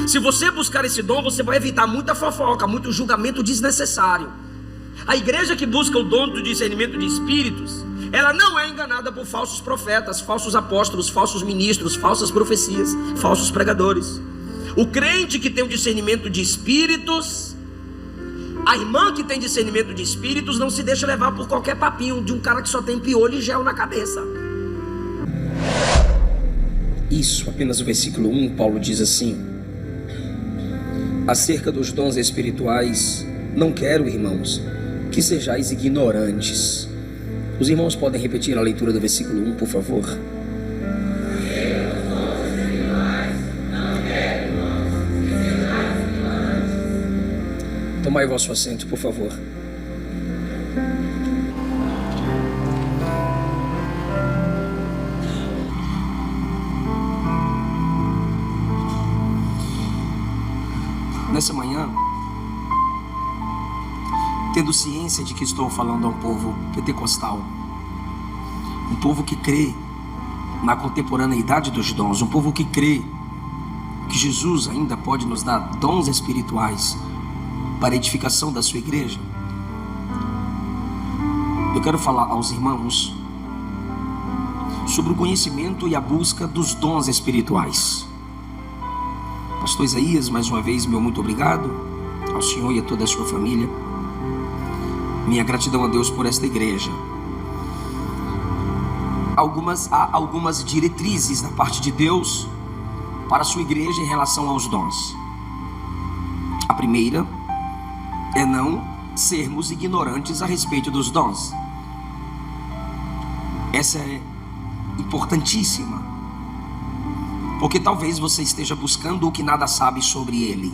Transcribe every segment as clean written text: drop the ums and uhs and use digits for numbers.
Se você buscar esse dom, você vai evitar muita fofoca, muito julgamento desnecessário. A igreja que busca o dom do discernimento de espíritos, ela não é enganada por falsos profetas, falsos apóstolos, falsos ministros, falsas profecias, falsos pregadores. O crente que tem o discernimento de espíritos, a irmã que tem discernimento de espíritos, não se deixa levar por qualquer papinho de um cara que só tem piolho e gel na cabeça. Isso, apenas o versículo 1, Paulo diz assim: acerca dos dons espirituais, não quero, irmãos, que sejais ignorantes. Os irmãos podem repetir a leitura do versículo 1, por favor? Tomai o vosso assento, por favor. Nessa manhã, tendo ciência de que estou falando a um povo pentecostal, um povo que crê na contemporaneidade dos dons, um povo que crê que Jesus ainda pode nos dar dons espirituais para a edificação da sua igreja, eu quero falar aos irmãos sobre o conhecimento e a busca dos dons espirituais. Pastor Isaías, mais uma vez, meu muito obrigado ao senhor e a toda a sua família. Minha gratidão a Deus por esta igreja. Há algumas diretrizes da parte de Deus para a sua igreja em relação aos dons. A primeira é não sermos ignorantes a respeito dos dons. Essa é importantíssima, porque talvez você esteja buscando o que nada sabe sobre ele.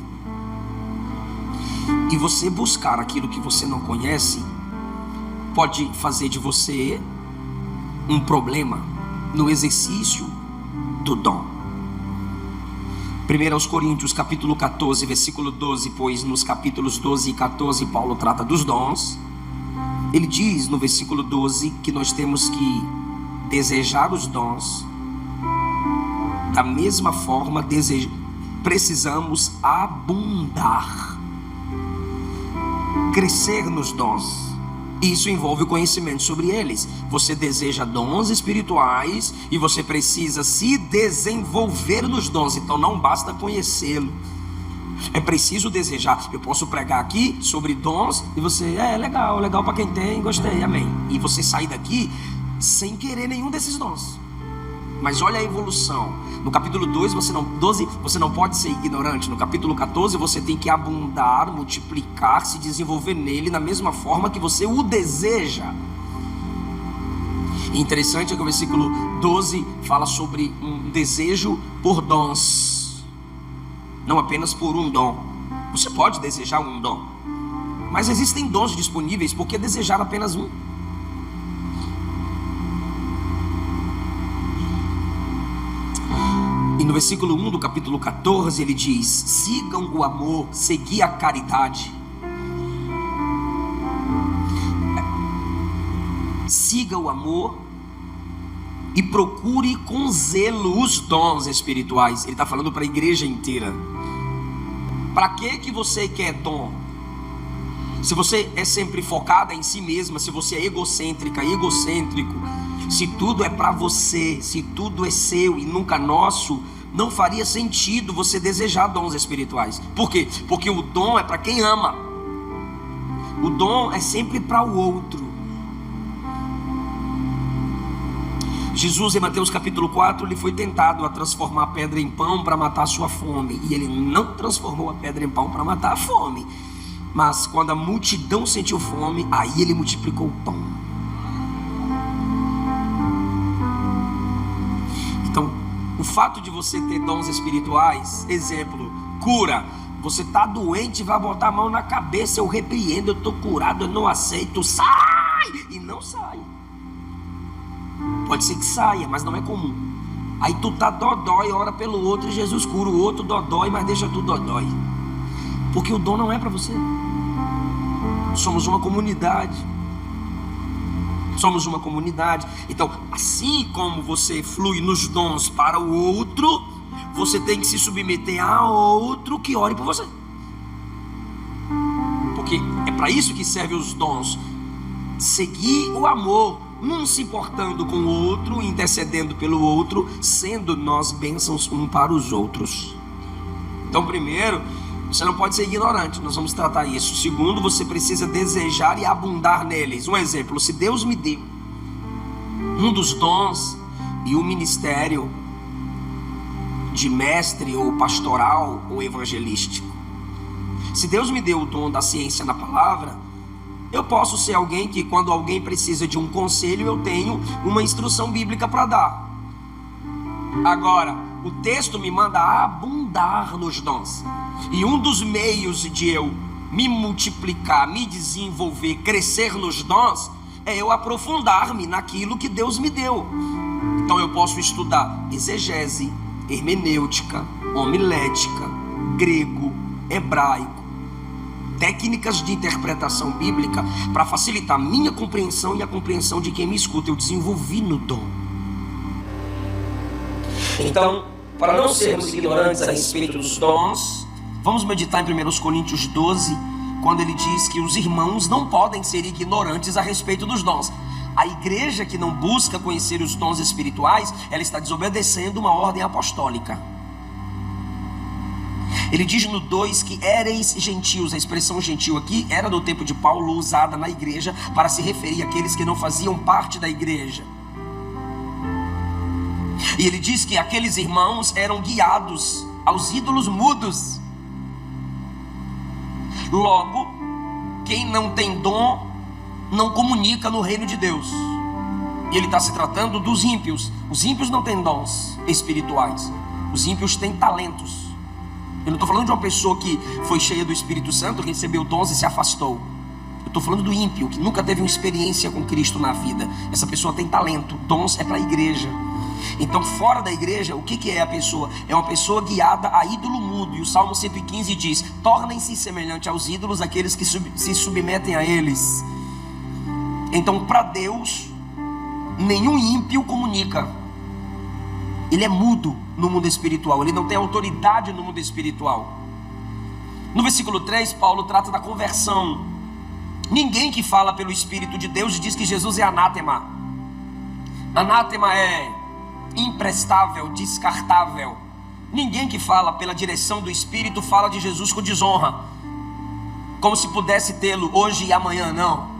E você buscar aquilo que você não conhece pode fazer de você um problema no exercício do dom. 1 Coríntios capítulo 14, versículo 12, pois nos capítulos 12 e 14 Paulo trata dos dons. Ele diz no versículo 12 que nós temos que desejar os dons. Da mesma forma, precisamos abundar, crescer nos dons. Isso envolve o conhecimento sobre eles. Você deseja dons espirituais e você precisa se desenvolver nos dons. Então não basta conhecê-lo, é preciso desejar. Eu posso pregar aqui sobre dons e você, legal para quem tem, gostei, amém. E você sai daqui sem querer nenhum desses dons. Mas olha a evolução. No capítulo 12 você não pode ser ignorante. No capítulo 14 você tem que abundar, multiplicar, se desenvolver nele na mesma forma que você o deseja. E interessante é que o versículo 12 fala sobre um desejo por dons, não apenas por um dom. Você pode desejar um dom, mas existem dons disponíveis, por que desejar apenas um? E no versículo 1 do capítulo 14 ele diz: sigam o amor, segui a caridade. Siga o amor e procure com zelo os dons espirituais. Ele está falando para a igreja inteira. Para que você quer dom? Se você é sempre focada em si mesma, se você é egocêntrica, egocêntrico, se tudo é para você, se tudo é seu e nunca nosso, não faria sentido você desejar dons espirituais. Por quê? Porque o dom é para quem ama. O dom é sempre para o outro. Jesus, em Mateus capítulo 4, ele foi tentado a transformar a pedra em pão para matar a sua fome, e ele não transformou a pedra em pão para matar a fome. Mas quando a multidão sentiu fome, aí ele multiplicou o pão. Então, o fato de você ter dons espirituais, exemplo, cura. Você está doente, vai botar a mão na cabeça, eu repreendo, eu estou curado, eu não aceito, sai! E não sai. Pode ser que saia, mas não é comum. Aí tu tá dodói, ora pelo outro, e Jesus cura o outro dodói, mas deixa tu dodói. Porque o dom não é para você. Somos uma comunidade. Somos uma comunidade. Então, assim como você flui nos dons para o outro, você tem que se submeter a outro que ore por você. Porque é para isso que servem os dons. Seguir o amor, não se importando com o outro, intercedendo pelo outro, sendo nós bênçãos um para os outros. Então, primeiro, você não pode ser ignorante, nós vamos tratar isso. Segundo, você precisa desejar e abundar neles. Um exemplo, se Deus me deu um dos dons e o ministério de mestre ou pastoral ou evangelístico, se Deus me deu o dom da ciência na palavra, eu posso ser alguém que, quando alguém precisa de um conselho, eu tenho uma instrução bíblica para dar. Agora, o texto me manda abundar nos dons. E um dos meios de eu me multiplicar, me desenvolver, crescer nos dons, é eu aprofundar-me naquilo que Deus me deu. Então eu posso estudar exegese, hermenêutica, homilética, grego, hebraico, técnicas de interpretação bíblica, para facilitar a minha compreensão e a compreensão de quem me escuta. Eu desenvolvi no dom. Então, para não sermos ignorantes a respeito dos dons, vamos meditar em 1 Coríntios 12, quando ele diz que os irmãos não podem ser ignorantes a respeito dos dons. A igreja que não busca conhecer os dons espirituais, ela está desobedecendo uma ordem apostólica. Ele diz no 2 que éreis gentios. A expressão gentil aqui era do tempo de Paulo, usada na igreja para se referir àqueles que não faziam parte da igreja. E ele diz que aqueles irmãos eram guiados aos ídolos mudos. Logo, quem não tem dom não comunica no reino de Deus. E ele está se tratando dos ímpios. Os ímpios não têm dons espirituais. Os ímpios têm talentos. Eu não estou falando de uma pessoa que foi cheia do Espírito Santo, recebeu dons e se afastou. Eu estou falando do ímpio, que nunca teve uma experiência com Cristo na vida. Essa pessoa tem talento. Dons é para a igreja. Então, fora da igreja, o que é a pessoa? É uma pessoa guiada a ídolo mudo. E o Salmo 115 diz: tornem-se semelhante aos ídolos aqueles que se submetem a eles. Então, para Deus, nenhum ímpio comunica. Ele é mudo no mundo espiritual. Ele não tem autoridade no mundo espiritual. No versículo 3, Paulo trata da conversão. Ninguém que fala pelo Espírito de Deus diz que Jesus é anátema. Anátema é imprestável, descartável. Ninguém que fala pela direção do Espírito fala de Jesus com desonra, como se pudesse tê-lo hoje e amanhã. Não.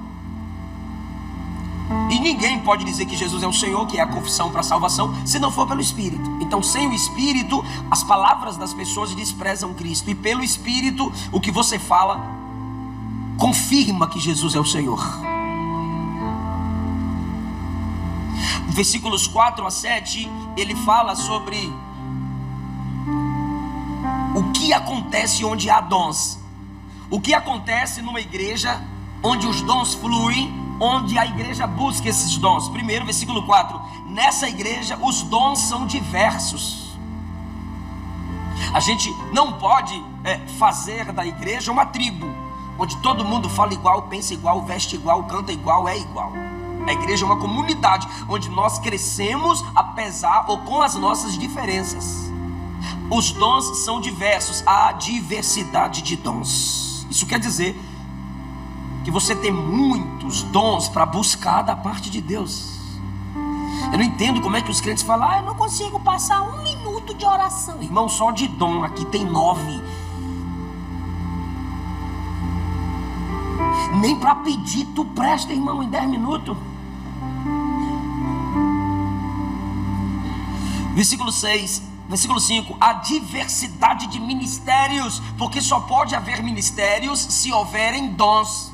E ninguém pode dizer que Jesus é o Senhor, que é a confissão para a salvação, se não for pelo Espírito. Então, sem o Espírito, as palavras das pessoas desprezam Cristo. E pelo Espírito, o que você fala confirma que Jesus é o Senhor. Versículos 4 a 7, ele fala sobre o que acontece onde há dons. O que acontece numa igreja onde os dons fluem, onde a igreja busca esses dons. Primeiro, versículo 4: nessa igreja os dons são diversos. A gente não pode fazer da igreja uma tribo, onde todo mundo fala igual, pensa igual, veste igual, canta igual, é igual. A igreja é uma comunidade onde nós crescemos apesar ou com as nossas diferenças. Os dons são diversos, há diversidade de dons. Isso quer dizer que você tem muitos dons para buscar da parte de Deus. Eu não entendo como é que os crentes falam: eu não consigo passar 1 minuto de oração. Irmão, só de dom aqui tem 9. Nem para pedir tu presta, irmão, em 10 minutos. Versículo 5: a diversidade de ministérios, porque só pode haver ministérios se houverem dons.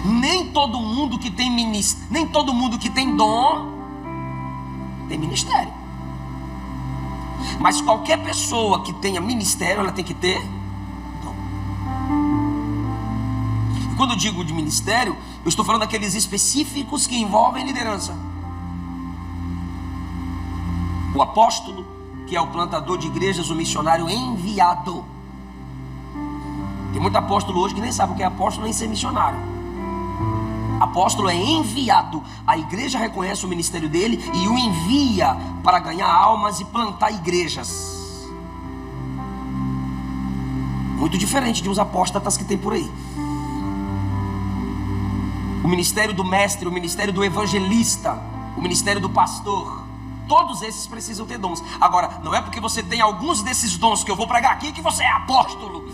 Nem todo mundo que tem dom tem ministério. Mas qualquer pessoa que tenha ministério, ela tem que ter dom. E quando eu digo de ministério, eu estou falando daqueles específicos que envolvem liderança. O apóstolo, que é o plantador de igrejas, o missionário enviado. Tem muito apóstolo hoje que nem sabe o que é apóstolo nem ser missionário. Apóstolo é enviado. A igreja reconhece o ministério dele e o envia para ganhar almas e plantar igrejas. Muito diferente de uns apóstatas que tem por aí. O ministério do mestre, o ministério do evangelista, o ministério do pastor, todos esses precisam ter dons. Agora, não é porque você tem alguns desses dons que eu vou pregar aqui que você é apóstolo.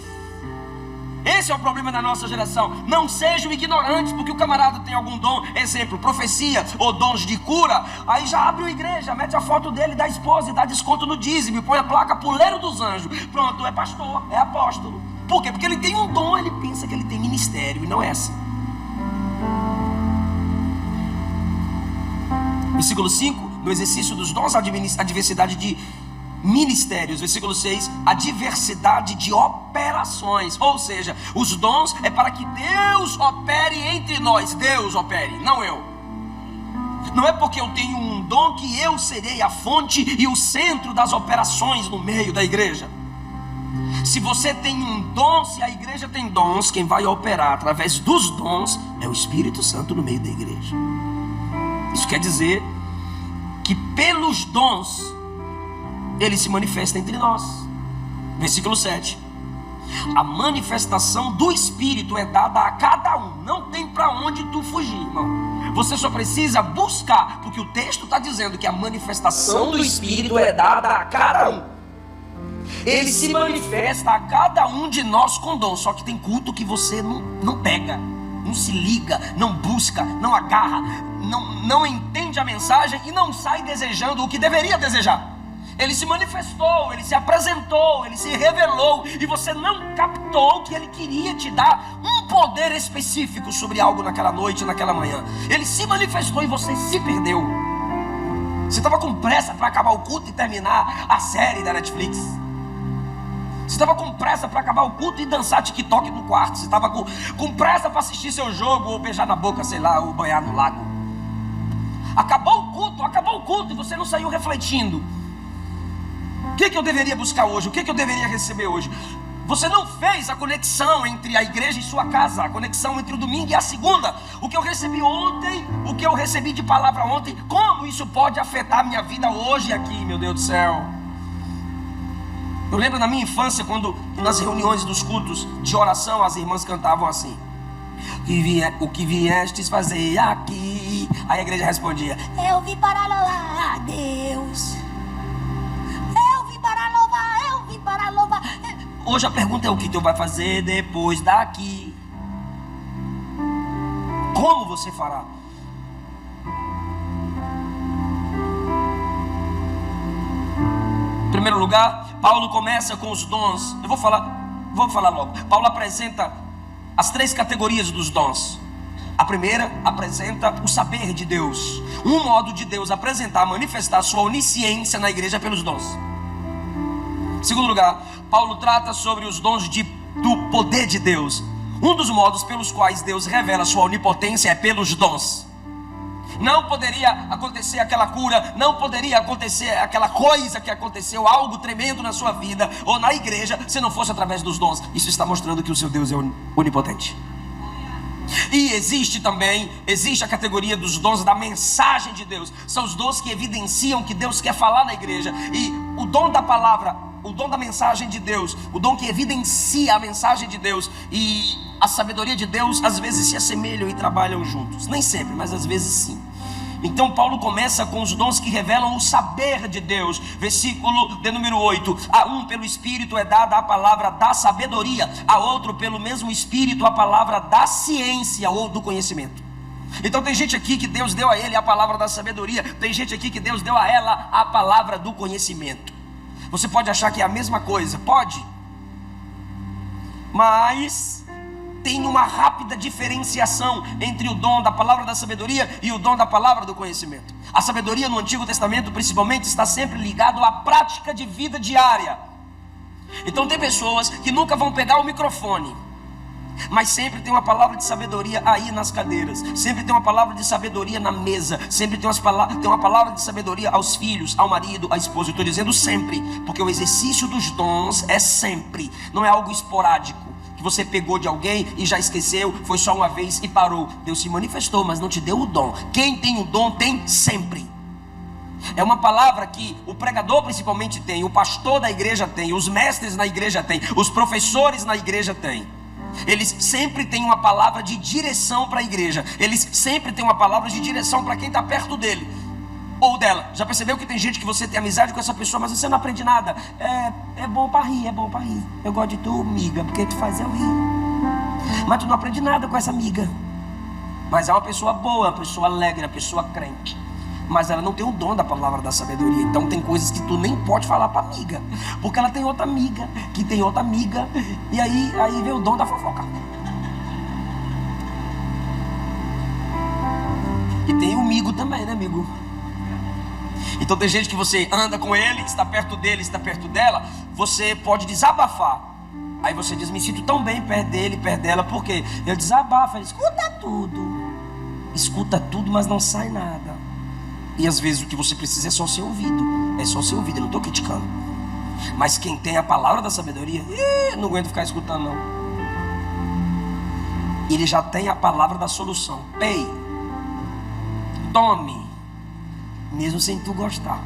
Esse é o problema da nossa geração. Não sejam ignorantes porque o camarada tem algum dom. Exemplo, profecia ou dons de cura. Aí já abre uma igreja, mete a foto dele, da esposa e dá desconto no dízimo, põe a placa puleiro dos anjos. Pronto, é pastor, é apóstolo. Por quê? Porque ele tem um dom, ele pensa que ele tem ministério e não é assim. Versículo 5, no exercício dos dons, a diversidade de ministérios. Versículo 6, a diversidade de operações. Ou seja, os dons é para que Deus opere entre nós. Deus opere, não eu. Não é porque eu tenho um dom que eu serei a fonte e o centro das operações no meio da igreja. Se você tem um dom, se a igreja tem dons, quem vai operar através dos dons é o Espírito Santo no meio da igreja. Isso quer dizer que pelos dons ele se manifesta entre nós. Versículo 7, a manifestação do Espírito é dada a cada um. Não tem para onde tu fugir, irmão. Você só precisa buscar, porque o texto está dizendo que a manifestação do Espírito é dada a cada um. Ele se manifesta a cada um de nós com dom. Só que tem culto que você não pega, não se liga, não busca, não agarra, não entende a mensagem e não sai desejando o que deveria desejar. Ele se manifestou, ele se apresentou, ele se revelou e você não captou que ele queria te dar um poder específico sobre algo naquela noite, naquela manhã. Ele se manifestou e você se perdeu. Você estava com pressa para acabar o culto e terminar a série da Netflix. Você estava com pressa para acabar o culto e dançar TikTok no quarto. Você estava com pressa para assistir seu jogo ou beijar na boca, sei lá, ou banhar no lago. Acabou o culto e você não saiu refletindo. O que eu deveria buscar hoje? O que eu deveria receber hoje? Você não fez a conexão entre a igreja e sua casa, a conexão entre o domingo e a segunda. O que eu recebi ontem, o que eu recebi de palavra ontem, como isso pode afetar a minha vida hoje aqui, meu Deus do céu. Eu lembro na minha infância, quando nas reuniões dos cultos de oração, as irmãs cantavam assim: o que viestes fazer aqui? Aí a igreja respondia: eu vim para louvar a Deus. Eu vim para louvar. Hoje a pergunta é: o que tu vai fazer depois daqui? Como você fará? Em primeiro lugar, Paulo começa com os dons. Vou falar logo. Paulo apresenta as 3 categorias dos dons. A primeira apresenta o saber de Deus, um modo de Deus apresentar, manifestar sua onisciência na igreja pelos dons. Em segundo lugar, Paulo trata sobre os dons do poder de Deus. Um dos modos pelos quais Deus revela sua onipotência é pelos dons. Não poderia acontecer aquela cura, não poderia acontecer aquela coisa que aconteceu, algo tremendo na sua vida ou na igreja, se não fosse através dos dons. Isso está mostrando que o seu Deus é onipotente. E existe a categoria dos dons da mensagem de Deus. São os dons que evidenciam que Deus quer falar na igreja. E o dom da palavra, o dom da mensagem de Deus, o dom que evidencia a mensagem de Deus e a sabedoria de Deus, às vezes se assemelham e trabalham juntos. Nem sempre, mas às vezes sim. Então Paulo começa com os dons que revelam o saber de Deus. Versículo de número 8: a um pelo Espírito é dada a palavra da sabedoria, a outro pelo mesmo Espírito a palavra da ciência ou do conhecimento. Então tem gente aqui que Deus deu a ele a palavra da sabedoria, tem gente aqui que Deus deu a ela a palavra do conhecimento. Você pode achar que é a mesma coisa, pode, mas tem uma rápida diferenciação entre o dom da palavra da sabedoria e o dom da palavra do conhecimento. A sabedoria no Antigo Testamento principalmente está sempre ligado à prática de vida diária. Então tem pessoas que nunca vão pegar o microfone, mas sempre tem uma palavra de sabedoria aí nas cadeiras, sempre tem uma palavra de sabedoria na mesa, sempre tem uma palavra de sabedoria aos filhos, ao marido, à esposa. Eu estou dizendo sempre, porque o exercício dos dons é sempre, não é algo esporádico, que você pegou de alguém e já esqueceu, foi só uma vez e parou. Deus se manifestou, mas não te deu o dom. Quem tem o dom tem sempre. É uma palavra que o pregador principalmente tem, o pastor da igreja tem, os mestres na igreja tem, os professores na igreja têm. Eles sempre têm uma palavra de direção para a igreja. Eles sempre têm uma palavra de direção para quem está perto dele ou dela. Já percebeu que tem gente que você tem amizade com essa pessoa, mas você não aprende nada? É bom para rir, é bom para rir. Eu gosto de tu, amiga, porque tu faz eu rir. Mas tu não aprende nada com essa amiga. Mas é uma pessoa boa, uma pessoa alegre, uma pessoa crente. Mas ela não tem o dom da palavra da sabedoria. Então tem coisas que tu nem pode falar para amiga, porque ela tem outra amiga, que tem outra amiga. E aí vem o dom da fofoca. E tem o amigo também, né, amigo? Então tem gente que você anda com ele, está perto dele, está perto dela, você pode desabafar. Aí você diz, me sinto tão bem perto dele, perto dela, porque eu desabafo, ele escuta tudo, mas não sai nada. E às vezes o que você precisa é só ser ouvido. É só ser ouvido, eu não estou criticando. Mas quem tem a palavra da sabedoria, não aguento ficar escutando não. Ele já tem a palavra da solução. Ei, tome, mesmo sem tu gostar.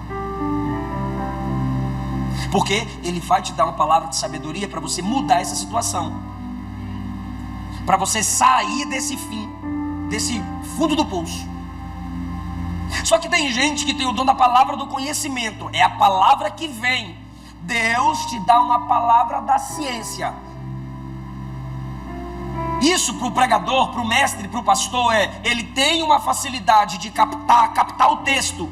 Porque ele vai te dar uma palavra de sabedoria para você mudar essa situação, para você sair desse fundo do poço. Só que tem gente que tem o dom da palavra do conhecimento. É a palavra que vem. Deus te dá uma palavra da ciência. Isso para o pregador, para o mestre, para o pastor ele tem uma facilidade de captar o texto.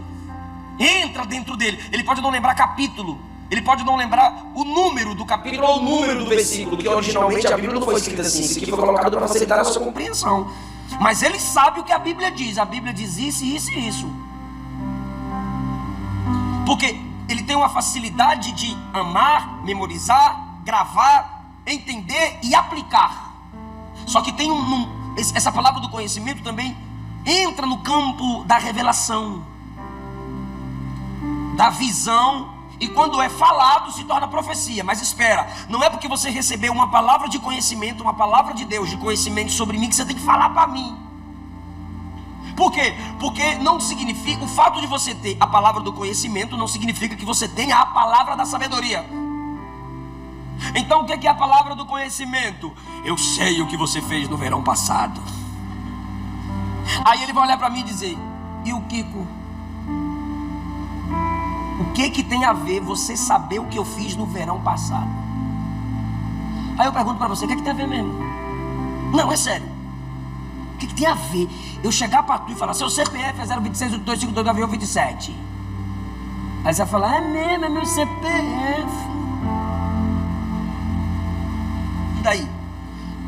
Entra dentro dele. Ele pode não lembrar capítulo, ele pode não lembrar o número do capítulo ou o número do versículo, que originalmente a Bíblia não foi escrita assim. Isso aqui foi colocado para facilitar a sua compreensão. Mas ele sabe o que a Bíblia diz. A Bíblia diz isso, isso e isso. Porque ele tem uma facilidade de amar, memorizar, gravar, entender e aplicar. Só que tem essa palavra do conhecimento também entra no campo da revelação, da visão. E quando é falado se torna profecia. Mas espera, não é porque você recebeu uma palavra de conhecimento, uma palavra de Deus de conhecimento sobre mim, que você tem que falar para mim. Por quê? Porque não significa, o fato de você ter a palavra do conhecimento não significa que você tenha a palavra da sabedoria. Então o que é a palavra do conhecimento? Eu sei o que você fez no verão passado. Aí ele vai olhar para mim e dizer, e o Kiko? O que tem a ver você saber o que eu fiz no verão passado? Aí eu pergunto para você, o que tem a ver mesmo? Não, é sério. O que tem a ver eu chegar para tu e falar, seu CPF é 02682529127? Aí você vai falar, é mesmo, é meu CPF. E daí?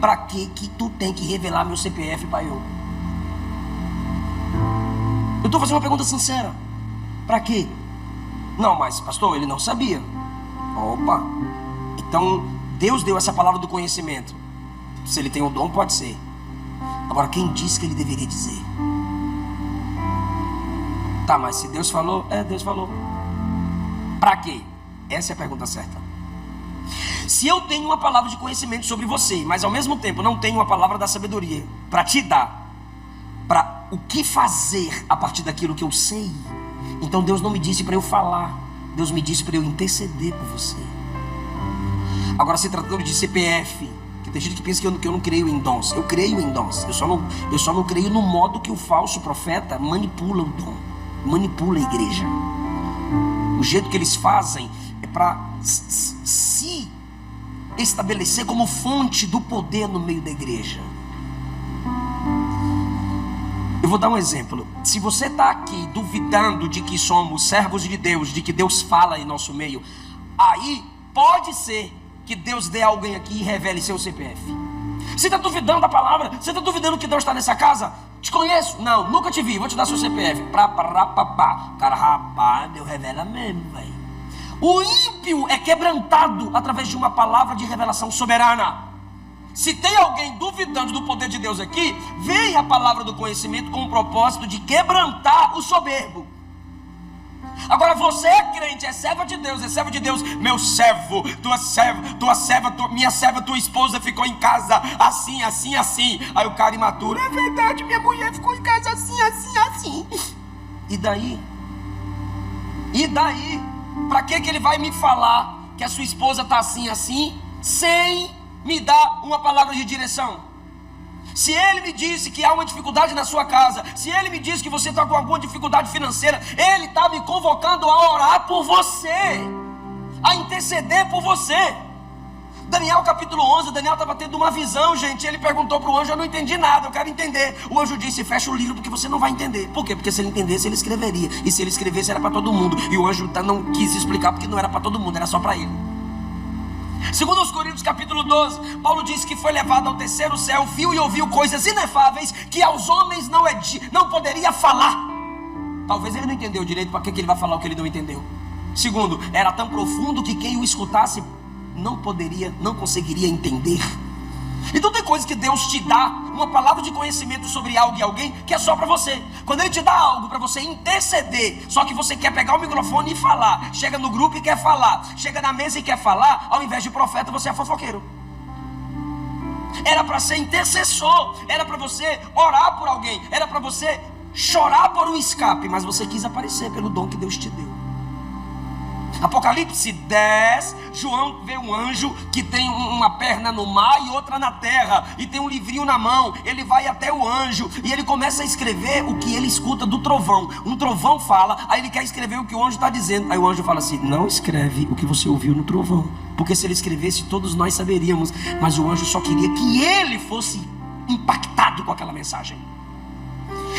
Para que tu tem que revelar meu CPF para eu? Eu estou fazendo uma pergunta sincera. Para quê? Não, mas pastor, ele não sabia. Opa, então Deus deu essa palavra do conhecimento. Se ele tem o dom, pode ser. Agora, quem disse que ele deveria dizer? Tá, mas se Deus falou, Deus falou. Pra quê? Essa é a pergunta certa. Se eu tenho uma palavra de conhecimento sobre você, mas ao mesmo tempo não tenho uma palavra da sabedoria para te dar, para o que fazer a partir daquilo que eu sei, então Deus não me disse para eu falar, Deus me disse para eu interceder por você. Agora, se tratando de CPF, que tem gente que pensa que eu não creio em dons. Eu creio em dons, eu só não creio no modo que o falso profeta manipula o dom, manipula a igreja. O jeito que eles fazem é para se estabelecer como fonte do poder no meio da igreja. Eu vou dar um exemplo. Se você está aqui duvidando de que somos servos de Deus, de que Deus fala em nosso meio, aí pode ser que Deus dê a alguém aqui e revele seu CPF. Você está duvidando da palavra? Você está duvidando que Deus está nessa casa? Te conheço? Não, nunca te vi, vou te dar seu CPF. Cara, rapaz, Deus revela mesmo, velho. O ímpio é quebrantado através de uma palavra de revelação soberana. Se tem alguém duvidando do poder de Deus aqui, vem a palavra do conhecimento com o propósito de quebrantar o soberbo. Agora você é crente, é serva de Deus, é servo de Deus. Meu servo, minha serva, tua esposa ficou em casa assim, assim, assim. Aí o cara imaturo: é verdade, minha mulher ficou em casa assim, assim, assim. E daí? E daí? Pra que ele vai me falar que a sua esposa está assim, assim, sem me dar uma palavra de direção? Se ele me disse que há uma dificuldade na sua casa, se ele me disse que você está com alguma dificuldade financeira, ele está me convocando a orar por você, a interceder por você. Daniel capítulo 11, Daniel estava tendo uma visão, gente. Ele perguntou para o anjo: eu não entendi nada, eu quero entender. O anjo disse: fecha o livro porque você não vai entender. Por quê? Porque se ele entendesse, ele escreveria. E se ele escrevesse, era para todo mundo. E o anjo não quis explicar porque não era para todo mundo, era só para ele. Segundo os Coríntios capítulo 12, Paulo disse que foi levado ao terceiro céu, viu e ouviu coisas inefáveis que aos homens não poderia falar. Talvez ele não entendeu direito para que ele vai falar o que ele não entendeu. Segundo, era tão profundo que quem o escutasse não conseguiria entender. Então tem coisas que Deus te dá, uma palavra de conhecimento sobre algo e alguém, que é só para você. Quando Ele te dá algo para você interceder, só que você quer pegar o microfone e falar, chega no grupo e quer falar, chega na mesa e quer falar, ao invés de profeta você é fofoqueiro. Era para ser intercessor, era para você orar por alguém, era para você chorar por um escape, mas você quis aparecer pelo dom que Deus te deu. Apocalipse 10, João vê um anjo que tem uma perna no mar e outra na terra, e tem um livrinho na mão. Ele vai até o anjo e ele começa a escrever o que ele escuta do trovão. Um trovão fala, aí ele quer escrever o que o anjo está dizendo. Aí o anjo fala assim: não escreve o que você ouviu no trovão, porque se ele escrevesse todos nós saberíamos. Mas o anjo só queria que ele fosse impactado com aquela mensagem.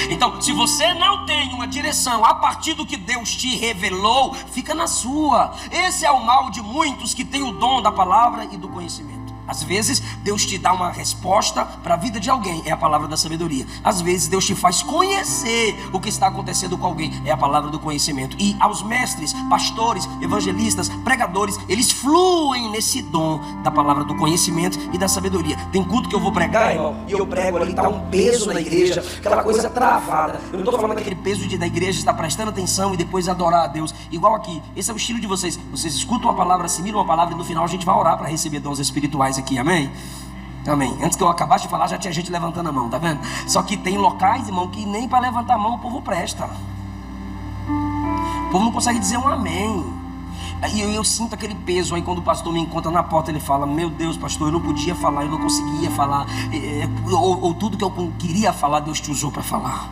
Então, se você não tem uma direção a partir do que Deus te revelou, fica na sua. Esse é o mal de muitos que têm o dom da palavra e do conhecimento. Às vezes Deus te dá uma resposta para a vida de alguém, é a palavra da sabedoria. Às vezes Deus te faz conhecer o que está acontecendo com alguém, é a palavra do conhecimento. E aos mestres, pastores, evangelistas, pregadores, eles fluem nesse dom da palavra do conhecimento e da sabedoria. Tem culto que eu vou pregar, irmão, e eu prego ali, está um peso na igreja, aquela coisa travada. Eu não estou falando daquele peso da igreja estar prestando atenção e depois adorar a Deus. Igual aqui, esse é o estilo de vocês. Vocês escutam uma palavra, assimilam uma palavra e no final a gente vai orar para receber dons espirituais aqui, amém? Amém. Antes que eu acabasse de falar, já tinha gente levantando a mão, tá vendo? Só que tem locais, irmão, que nem para levantar a mão o povo presta. O povo não consegue dizer um amém. E eu sinto aquele peso. Aí quando o pastor me encontra na porta, ele fala: meu Deus, pastor, eu não podia falar, eu não conseguia falar, ou tudo que eu queria falar, Deus te usou para falar.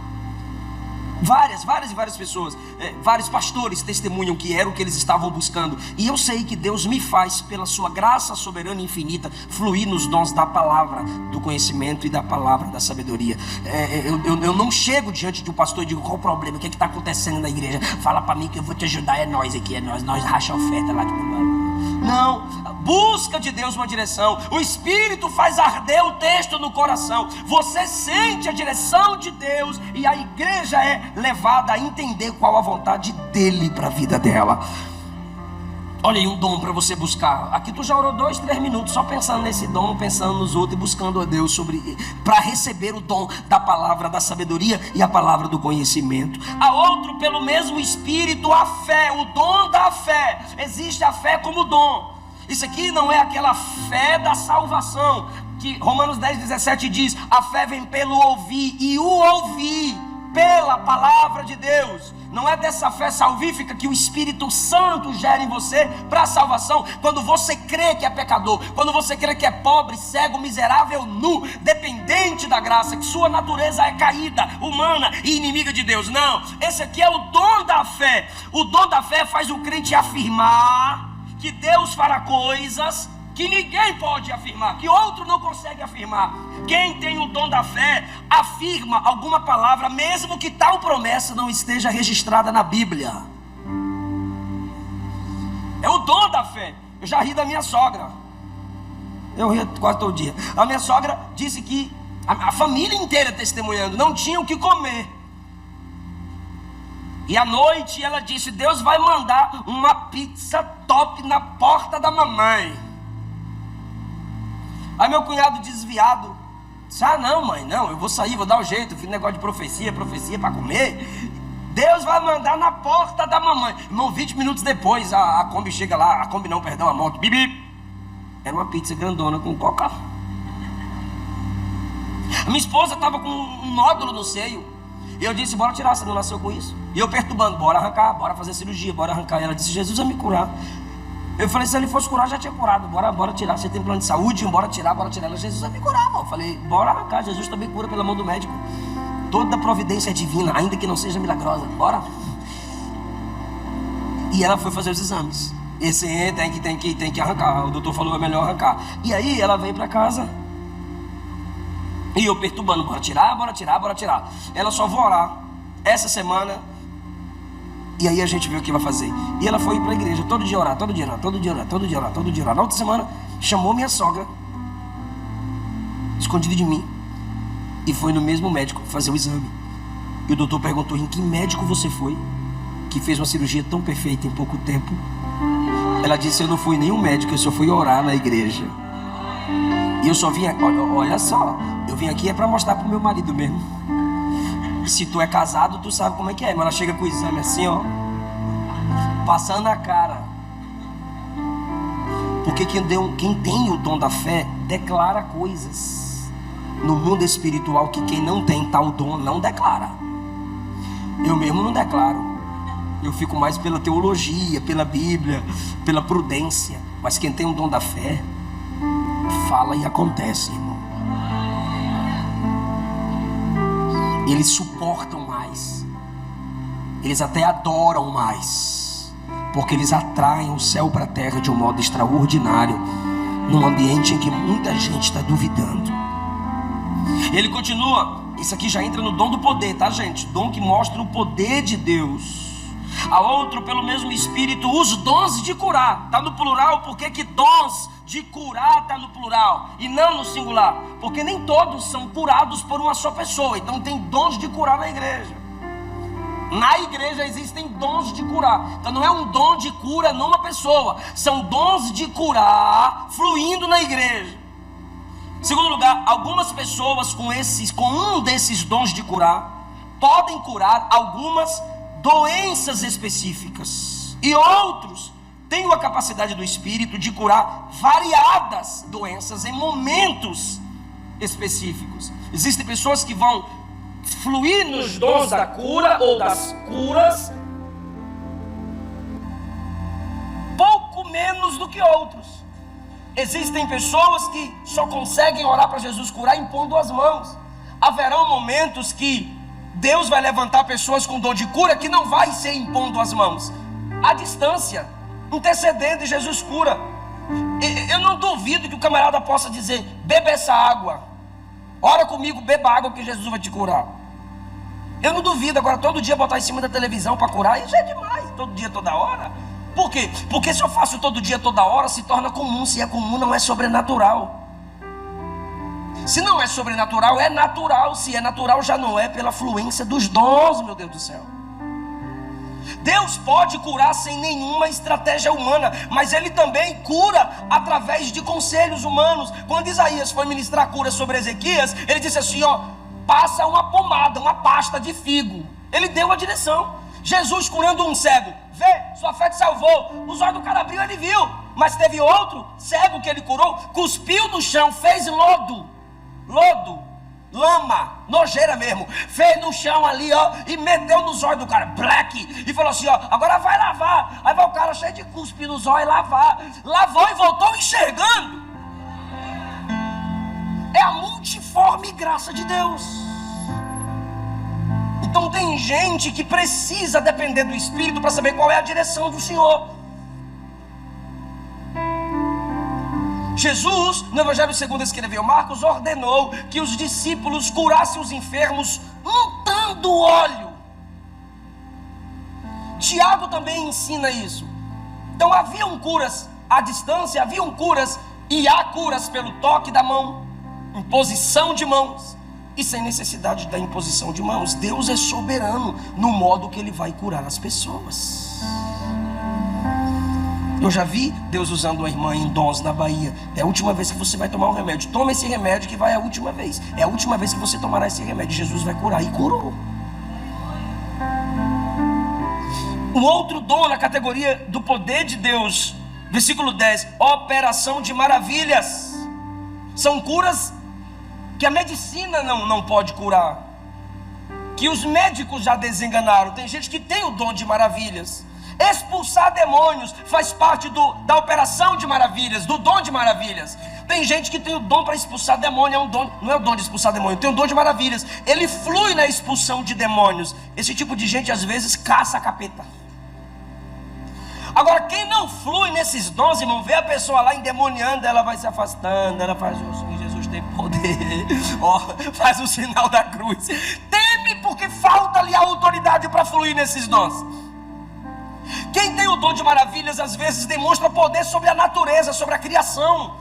Várias pessoas, vários pastores testemunham que era o que eles estavam buscando. E eu sei que Deus me faz, pela sua graça soberana e infinita, fluir nos dons da palavra, do conhecimento e da palavra da sabedoria. Eu não chego diante de um pastor e digo: qual o problema, o que está acontecendo na igreja? Fala para mim que eu vou te ajudar, é nós aqui, é nós racha a oferta lá de Cuba. Não, busca de Deus uma direção. O Espírito faz arder o texto no coração. Você sente a direção de Deus e a igreja é levada a entender qual a vontade dele para a vida dela. Olha aí um dom para você buscar. Aqui tu já orou 2-3 minutos só pensando nesse dom, pensando nos outros e buscando a Deus para receber o dom da palavra da sabedoria e a palavra do conhecimento. A outro, pelo mesmo Espírito, a fé, o dom da fé. Existe a fé como dom. Isso aqui não é aquela fé da salvação que Romanos 10:17 diz: a fé vem pelo ouvir, e o ouvir pela palavra de Deus. Não é dessa fé salvífica que o Espírito Santo gera em você para a salvação. Quando você crê que é pecador, quando você crê que é pobre, cego, miserável, nu, dependente da graça, que sua natureza é caída, humana e inimiga de Deus. Não, esse aqui é o dom da fé. O dom da fé faz o crente afirmar que Deus fará coisas que ninguém pode afirmar, que outro não consegue afirmar. Quem tem o dom da fé afirma alguma palavra, mesmo que tal promessa não esteja registrada na Bíblia. É o dom da fé. Eu já ri da minha sogra. Eu rio quase todo dia. A minha sogra disse que a família inteira testemunhando, não tinha o que comer. E à noite ela disse: Deus vai mandar uma pizza top na porta da mamãe. Aí meu cunhado desviado disse: ah não mãe, não, eu vou sair, vou dar um jeito. Fiz negócio de profecia para comer. Deus vai mandar na porta da mamãe. Irmão, 20 minutos depois a Kombi chega lá. A Kombi não, perdão, a moto. Bibi. Era uma pizza grandona com coca. A minha esposa estava com um nódulo no seio. E eu disse, bora tirar, você não nasceu com isso. E eu perturbando, bora arrancar, bora fazer cirurgia, bora arrancar. E ela disse, Jesus vai me curar. Eu falei, se ele fosse curar, já tinha curado. Bora tirar, você tem plano de saúde, bora tirar. Ela, Jesus vai me curar, irmão. Eu falei, bora arrancar, Jesus também cura pela mão do médico. Toda providência é divina, ainda que não seja milagrosa. Bora. E ela foi fazer os exames. Esse tem que arrancar. O doutor falou, é melhor arrancar. E aí ela veio pra casa. E eu perturbando, bora tirar. Ela só vou orar essa semana. E aí a gente vê o que vai fazer. E ela foi para a igreja, todo dia orar. Na outra semana, chamou minha sogra, escondida de mim, e foi no mesmo médico fazer o exame. E o doutor perguntou, em que médico você foi, que fez uma cirurgia tão perfeita em pouco tempo? Ela disse, eu não fui nenhum médico, eu só fui orar na igreja. E eu só vim, olha só, eu vim aqui é para mostrar pro meu marido mesmo. Se tu é casado, tu sabe como é que é. Mas ela chega com o exame assim, ó, passando a cara. Porque quem tem o dom da fé declara coisas no mundo espiritual que quem não tem tal dom não declara. Eu mesmo não declaro. Eu fico mais pela teologia, pela Bíblia, pela prudência. Mas quem tem o dom da fé fala e acontece, irmão. Eles suportam mais. Eles até adoram mais. Porque eles atraem o céu para a terra de um modo extraordinário, num ambiente em que muita gente está duvidando. Ele continua. Isso aqui já entra no dom do poder, tá, gente? Dom que mostra o poder de Deus. A outro, pelo mesmo Espírito, os dons de curar. Está no plural, por que dons de curar está no plural e não no singular? Porque nem todos são curados por uma só pessoa. Então tem dons de curar na igreja. Na igreja existem dons de curar. Então não é um dom de cura numa pessoa. São dons de curar fluindo na igreja. Em segundo lugar, algumas pessoas com um desses dons de curar podem curar algumas doenças específicas, e outros têm a capacidade do Espírito de curar variadas doenças em momentos específicos. Existem pessoas que vão fluir nos dons da cura ou das curas pouco menos do que outros. Existem pessoas que só conseguem orar para Jesus curar impondo as mãos. Haverão momentos que Deus vai levantar pessoas com dom de cura que não vai ser impondo as mãos, à distância, intercedendo, e Jesus cura. Eu não duvido que o camarada possa dizer, beba essa água, ora comigo, beba água que Jesus vai te curar. Eu não duvido. Agora todo dia botar em cima da televisão para curar, isso é demais, todo dia, toda hora. Por quê? Porque se eu faço todo dia, toda hora, se torna comum. Se é comum, não é sobrenatural. Se não é sobrenatural, é natural. Se é natural, já não é, pela fluência dos dons, meu Deus do céu. Deus pode curar sem nenhuma estratégia humana, mas Ele também cura através de conselhos humanos. Quando Isaías foi ministrar cura sobre Ezequias, ele disse assim, ó, passa uma pomada, uma pasta de figo. Ele deu a direção. Jesus curando um cego, vê, sua fé te salvou. Os olhos do cara abriu, ele viu. Mas teve outro cego que ele curou, cuspiu no chão, fez lodo, lama, nojeira mesmo, fez no chão ali, ó, e meteu nos olhos do cara, black, e falou assim, ó, agora vai lavar. Aí vai o cara cheio de cuspe nos olhos lavar, lavou e voltou enxergando. É a multiforme graça de Deus. Então tem gente que precisa depender do Espírito para saber qual é a direção do Senhor. Jesus, no Evangelho segundo escreveu Marcos, ordenou que os discípulos curassem os enfermos untando óleo. Tiago também ensina isso. Então haviam curas à distância, haviam curas e há curas pelo toque da mão, imposição de mãos, e sem necessidade da imposição de mãos. Deus é soberano no modo que Ele vai curar as pessoas. Eu já vi Deus usando uma irmã em Dons, na Bahia. É a última vez que você vai tomar um remédio. Toma esse remédio que vai a última vez. É a última vez que você tomará esse remédio. Jesus vai curar, e curou. O outro dom na categoria do poder de Deus, versículo 10, operação de maravilhas. São curas que a medicina não pode curar, que os médicos já desenganaram. Tem gente que tem o dom de maravilhas. Expulsar demônios faz parte da operação de maravilhas, do dom de maravilhas. Tem gente que tem o dom para expulsar demônio, é um dom, não é o dom de expulsar demônio, tem o dom de maravilhas. Ele flui na expulsão de demônios. Esse tipo de gente às vezes caça a capeta. Agora, quem não flui nesses dons, irmão, vê a pessoa lá endemoniando, ela vai se afastando, ela faz o Jesus tem poder, faz o sinal da cruz. Teme porque falta ali a autoridade para fluir nesses dons. Quem tem o dom de maravilhas, às vezes demonstra poder sobre a natureza, sobre a criação.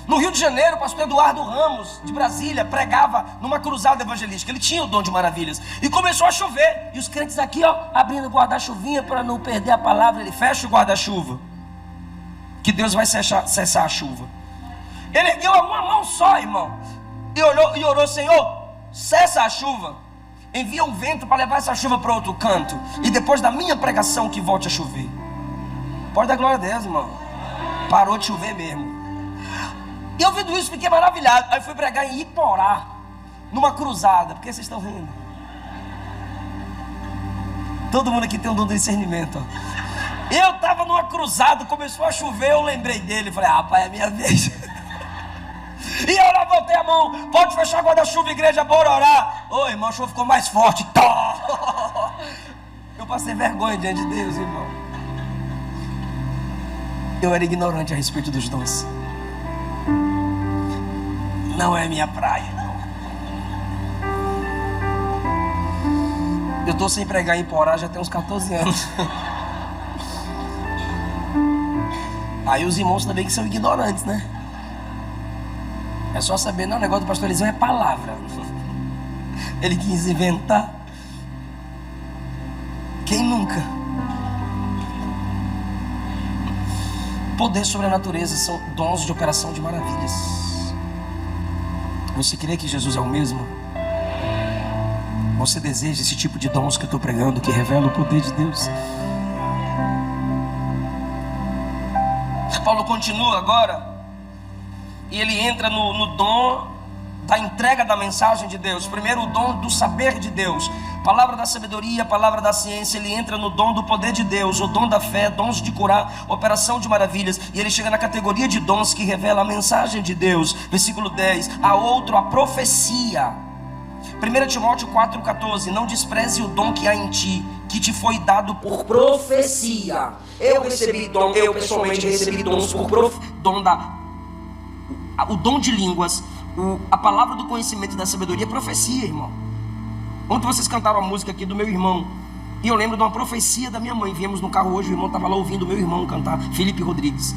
No Rio de Janeiro, o pastor Eduardo Ramos, de Brasília, pregava numa cruzada evangelística. Ele tinha o dom de maravilhas. E começou a chover. E os crentes aqui, abrindo o guarda-chuvinha para não perder a palavra. Ele fecha o guarda-chuva, que Deus vai cessar a chuva. Ele ergueu uma mão só, irmão, e orou: Senhor, cessa a chuva. Envia um vento para levar essa chuva para outro canto. E depois da minha pregação que volte a chover. Pode dar glória a Deus, irmão. Parou de chover mesmo. E eu vendo isso, fiquei maravilhado. Aí fui pregar em Iporá, numa cruzada. Por que vocês estão rindo? Todo mundo aqui tem um dom do discernimento. Eu estava numa cruzada, começou a chover, eu lembrei dele. Falei: rapaz, é minha vez. E eu levantei a mão: pode fechar a guarda-chuva, igreja, bora orar. Ô, irmão, a chuva ficou mais forte. Eu passei vergonha diante de Deus, irmão. Eu era ignorante a respeito dos dons. Não é minha praia, não. Eu estou sem pregar em Porá já tem uns 14 anos. Aí os irmãos também que são ignorantes, né? É só saber, não, o negócio do pastor Eliseu é palavra. Ele quis inventar. Quem nunca? Poder sobre a natureza são dons de operação de maravilhas. Você crê que Jesus é o mesmo? Você deseja esse tipo de dons que eu estou pregando, que revela o poder de Deus? Paulo continua agora, e ele entra no dom da entrega da mensagem de Deus. Primeiro, o dom do saber de Deus, palavra da sabedoria, palavra da ciência. Ele entra no dom do poder de Deus, o dom da fé, dons de curar, operação de maravilhas. E ele chega na categoria de dons que revela a mensagem de Deus. Versículo 10, a outro a profecia. 1 Timóteo 4,14, não despreze o dom que há em ti, que te foi dado por profecia. Eu pessoalmente recebi dons por o dom de línguas, a palavra do conhecimento e da sabedoria, profecia, irmão. Ontem vocês cantaram a música aqui do meu irmão, e eu lembro de uma profecia da minha mãe. Viemos no carro hoje, o irmão estava lá ouvindo o meu irmão cantar, Felipe Rodrigues.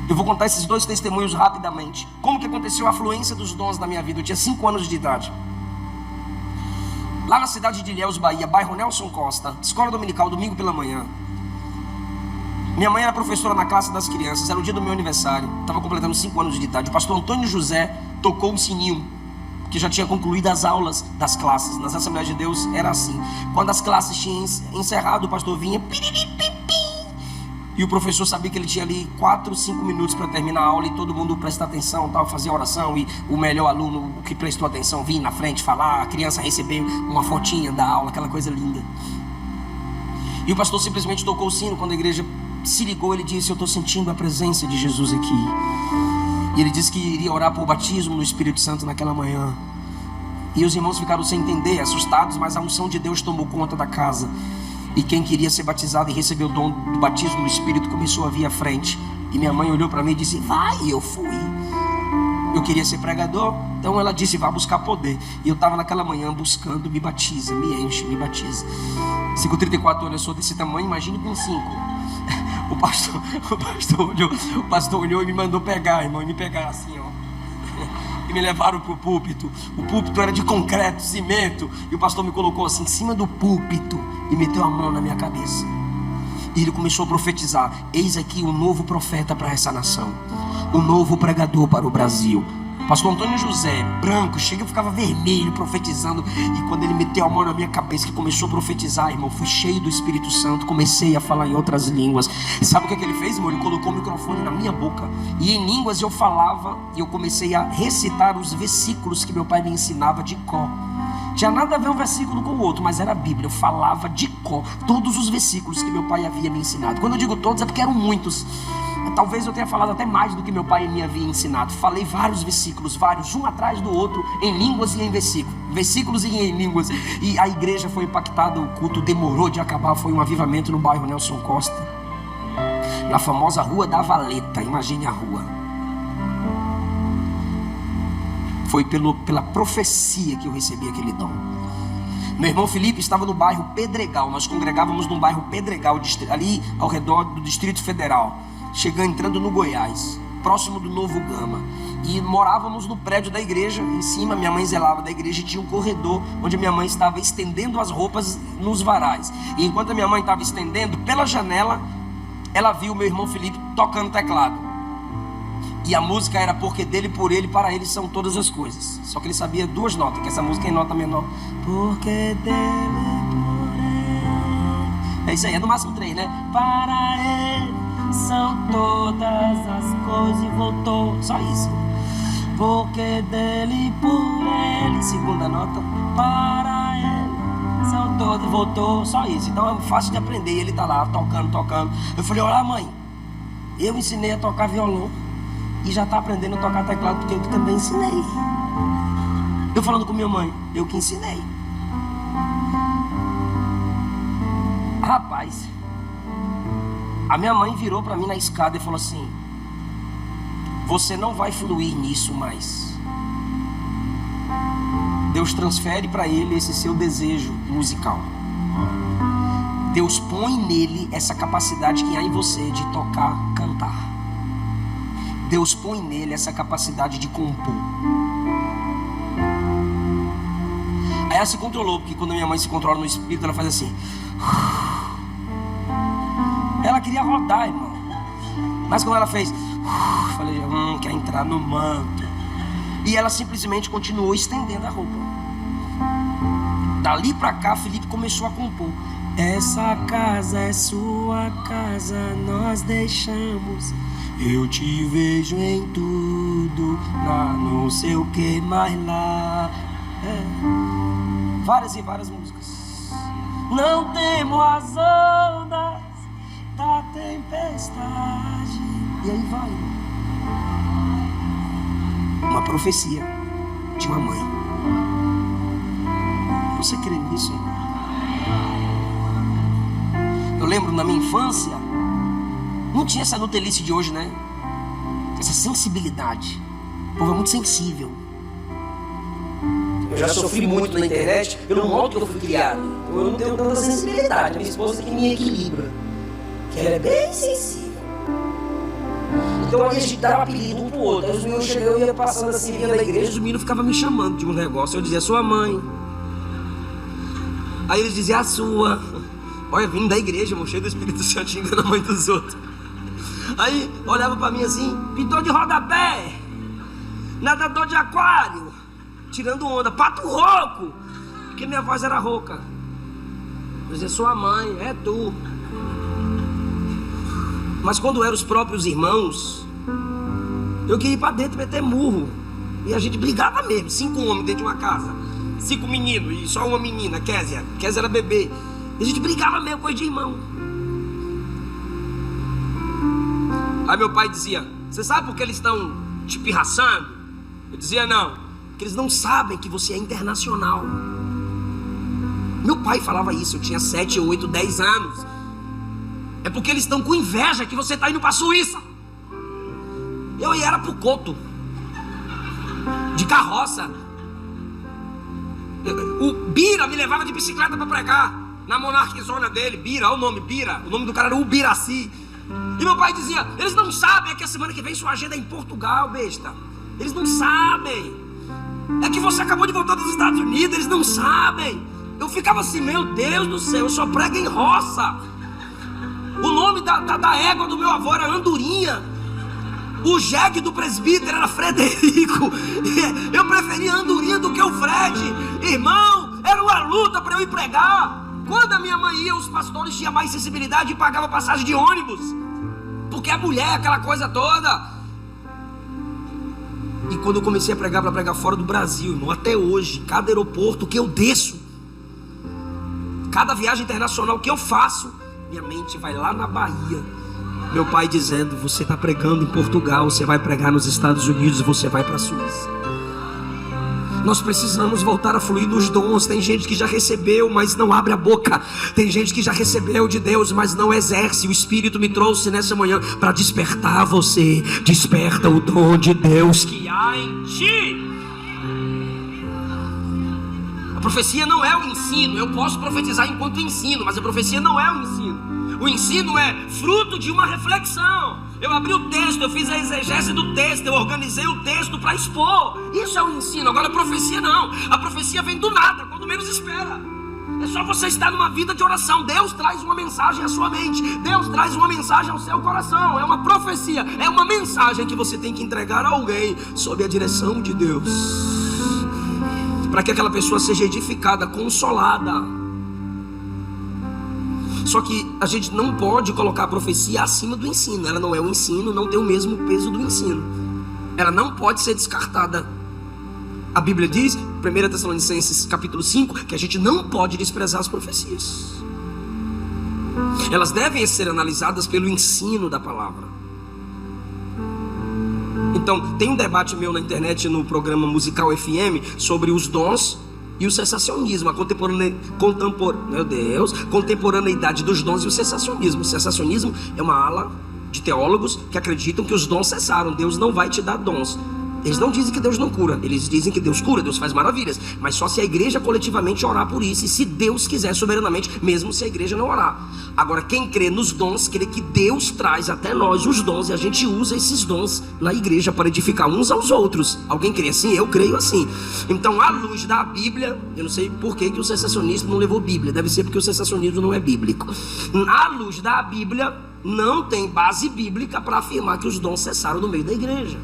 Eu vou contar esses dois testemunhos rapidamente. Como que aconteceu a fluência dos dons na minha vida? Eu tinha 5 anos de idade. Lá na cidade de Ilhéus, Bahia, bairro Nelson Costa, escola dominical, domingo pela manhã. Minha mãe era professora na classe das crianças, era o dia do meu aniversário, estava completando 5 anos de idade. O pastor Antônio José tocou um sininho, que já tinha concluído as aulas das classes. Nas Assembleias de Deus era assim: quando as classes tinham encerrado, o pastor vinha, e o professor sabia que ele tinha ali 4, 5 minutos para terminar a aula, e todo mundo prestar atenção, tal, fazia oração, e o melhor aluno, o que prestou atenção, vinha na frente falar, a criança recebeu uma fotinha da aula, aquela coisa linda. E o pastor simplesmente tocou o sino. Quando a igreja se ligou, ele disse: eu estou sentindo a presença de Jesus aqui. E ele disse que iria orar por batismo no Espírito Santo naquela manhã. E os irmãos ficaram sem entender, assustados, mas a unção de Deus tomou conta da casa. E quem queria ser batizado e receber o dom do batismo no Espírito começou a vir à frente. E minha mãe olhou para mim e disse: vai. E eu fui. Eu queria ser pregador, então ela disse: vá buscar poder. E eu estava naquela manhã buscando: me batiza, me enche, me batiza. 5,34 anos, eu sou desse tamanho, imagine com 5. O pastor olhou e me mandou pegar, irmão, e me pegar assim, ó. E me levaram para o púlpito. O púlpito era de concreto, cimento. E o pastor me colocou assim em cima do púlpito e meteu a mão na minha cabeça. E ele começou a profetizar: eis aqui um novo profeta para essa nação, um novo pregador para o Brasil. Pastor Antônio José, branco, chega, eu ficava vermelho profetizando. E quando ele meteu a mão na minha cabeça, que começou a profetizar, irmão, fui cheio do Espírito Santo, comecei a falar em outras línguas. Sabe o que ele fez, irmão? Ele colocou o microfone na minha boca e em línguas eu falava. E eu comecei a recitar os versículos que meu pai me ensinava de cor. Tinha nada a ver um versículo com o outro, mas era a Bíblia. Eu falava de cor todos os versículos que meu pai havia me ensinado. Quando eu digo todos é porque eram muitos. Talvez eu tenha falado até mais do que meu pai me havia ensinado. Falei vários versículos, vários, um atrás do outro, em línguas e em versículos. Versículos e em línguas. E a igreja foi impactada, o culto demorou de acabar. Foi um avivamento no bairro Nelson Costa, na famosa Rua da Valeta. Imagine a rua. Foi pela profecia que eu recebi aquele dom. Meu irmão Felipe estava no bairro Pedregal. Nós congregávamos no bairro Pedregal, ali ao redor do Distrito Federal, entrando no Goiás, próximo do Novo Gama. E morávamos no prédio da igreja. Em cima, minha mãe zelava da igreja e tinha um corredor onde a minha mãe estava estendendo as roupas nos varais. E enquanto a minha mãe estava estendendo, pela janela, ela viu o meu irmão Felipe tocando teclado. E a música era porque dele, por ele, para ele são todas as coisas. Só que ele sabia duas notas, que essa música é em nota menor. Porque dele, por ele. É isso aí, é no máximo 3, né? Para ele são todas as coisas e voltou. Só isso. Porque dele, por ele. Segunda nota. Para ele são todas, voltou. Só isso. Então é fácil de aprender. Ele tá lá tocando. Eu falei, olha mãe, eu ensinei a tocar violão e já está aprendendo a tocar teclado porque eu também ensinei. Eu falando com minha mãe, eu que ensinei. Rapaz, a minha mãe virou para mim na escada e falou assim: você não vai fluir nisso mais. Deus transfere para ele esse seu desejo musical. Deus põe nele essa capacidade que há em você de tocar, cantar. Deus põe nele essa capacidade de compor. Aí ela se controlou, porque quando a minha mãe se controla no espírito, ela faz assim. Ela queria rodar, irmão. Mas quando ela fez, eu falei, quer entrar no manto. E ela simplesmente continuou estendendo a roupa. Dali pra cá, Felipe começou a compor. Essa casa é sua casa, nós deixamos. Eu te vejo em tudo, lá não sei o que mais lá. Várias e várias músicas. Não temo as ondas da tempestade. E aí vai. Uma profecia de uma mãe. Você crê nisso, irmão? Eu lembro na minha infância, não tinha essa nutelice de hoje, né? Essa sensibilidade. O povo é muito sensível. Eu já sofri muito na internet pelo modo que eu fui criado. Eu não tenho tanta sensibilidade. Minha esposa que me equilibra, que ela é bem sensível. Então a gente dava apelido um pro outro. Aí os meninos eu ia passando assim, vinha da igreja, os meninos ficavam me chamando de um negócio. Eu dizia, sua mãe. Aí eles diziam, a sua. Olha, vindo da igreja, irmão, cheio do Espírito Santo, xingando a mãe dos outros. Aí olhava pra mim assim, pintor de rodapé, nadador de aquário, tirando onda, pato rouco, porque minha voz era rouca. Eu dizia, sua mãe, é tu. Mas quando eram os próprios irmãos, eu queria ir pra dentro meter murro. E a gente brigava mesmo, 5 homens dentro de uma casa, 5 meninos e só uma menina, Kézia era bebê. E a gente brigava mesmo, coisa de irmão. Aí meu pai dizia, você sabe por que eles estão te pirraçando? Eu dizia, não, porque eles não sabem que você é internacional. Meu pai falava isso, eu tinha 7, 8, 10 anos. É porque eles estão com inveja que você está indo para a Suíça. Eu ia pro Couto, de carroça. O Bira me levava de bicicleta para pregar na monarquizona dele, Bira, olha o nome, Bira. O nome do cara era Ubiraci. E meu pai dizia, eles não sabem, é que a semana que vem sua agenda é em Portugal, besta. Eles não sabem. É que você acabou de voltar dos Estados Unidos, eles não sabem. Eu ficava assim, meu Deus do céu, eu só prego em roça. O nome da égua do meu avô era Andorinha. O jegue do presbítero era Frederico. Eu preferia a andorinha do que o Fred. Irmão, era uma luta para eu ir pregar. Quando a minha mãe ia, os pastores tinham mais sensibilidade e pagavam passagem de ônibus. Porque a mulher, aquela coisa toda. E quando eu comecei a pregar para pregar fora do Brasil, irmão, até hoje, cada aeroporto que eu desço, cada viagem internacional que eu faço, minha mente vai lá na Bahia. Meu pai dizendo: você está pregando em Portugal, você vai pregar nos Estados Unidos, você vai para a Suíça. Nós precisamos voltar a fluir nos dons. Tem gente que já recebeu, mas não abre a boca. Tem gente que já recebeu de Deus, mas não exerce. O Espírito me trouxe nessa manhã para despertar você. Desperta o dom de Deus que há em ti. A profecia não é o ensino. Eu posso profetizar enquanto ensino, mas a profecia não é o ensino. O ensino é fruto de uma reflexão. Eu abri o texto, eu fiz a exegese do texto, eu organizei o texto para expor. Isso é o ensino. Agora a profecia não. A profecia vem do nada, quando menos espera. É só você estar numa vida de oração. Deus traz uma mensagem à sua mente. Deus traz uma mensagem ao seu coração. É uma profecia, é uma mensagem que você tem que entregar a alguém sob a direção de Deus, para que aquela pessoa seja edificada, consolada. Só que a gente não pode colocar a profecia acima do ensino. Ela não é o ensino, não tem o mesmo peso do ensino. Ela não pode ser descartada. A Bíblia diz, 1 Tessalonicenses capítulo 5, que a gente não pode desprezar as profecias. Elas devem ser analisadas pelo ensino da palavra. Então, tem um debate meu na internet, no programa Musical FM, sobre os dons e o sensacionismo, a contemporaneidade dos dons e o sensacionismo. O sensacionismo é uma ala de teólogos que acreditam que os dons cessaram. Deus não vai te dar dons. Eles não dizem que Deus não cura, eles dizem que Deus cura, Deus faz maravilhas, mas só se a igreja coletivamente orar por isso, e se Deus quiser soberanamente, mesmo se a igreja não orar. Agora, quem crê nos dons, crê que Deus traz até nós os dons, e a gente usa esses dons na igreja para edificar uns aos outros. Alguém crê assim? Eu creio assim. Então, à luz da Bíblia, eu não sei por que o sensacionismo não levou Bíblia, deve ser porque o sensacionismo não é bíblico. À luz da Bíblia, não tem base bíblica para afirmar que os dons cessaram no meio da igreja.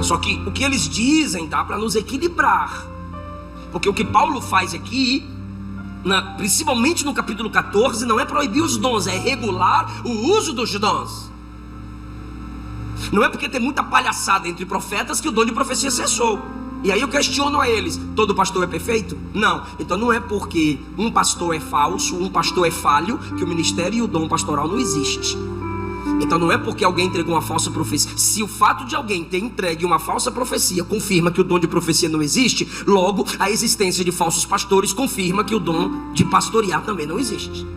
Só que o que eles dizem dá para nos equilibrar, porque o que Paulo faz aqui, principalmente no capítulo 14, não é proibir os dons, é regular o uso dos dons. Não é porque tem muita palhaçada entre profetas que o dom de profecia cessou. E aí eu questiono a eles: todo pastor é perfeito? Não. Então não é porque um pastor é falso, um pastor é falho, que o ministério e o dom pastoral não existe. Então não é porque alguém entregou uma falsa profecia. Se o fato de alguém ter entregue uma falsa profecia confirma que o dom de profecia não existe, logo a existência de falsos pastores confirma que o dom de pastorear também não existe.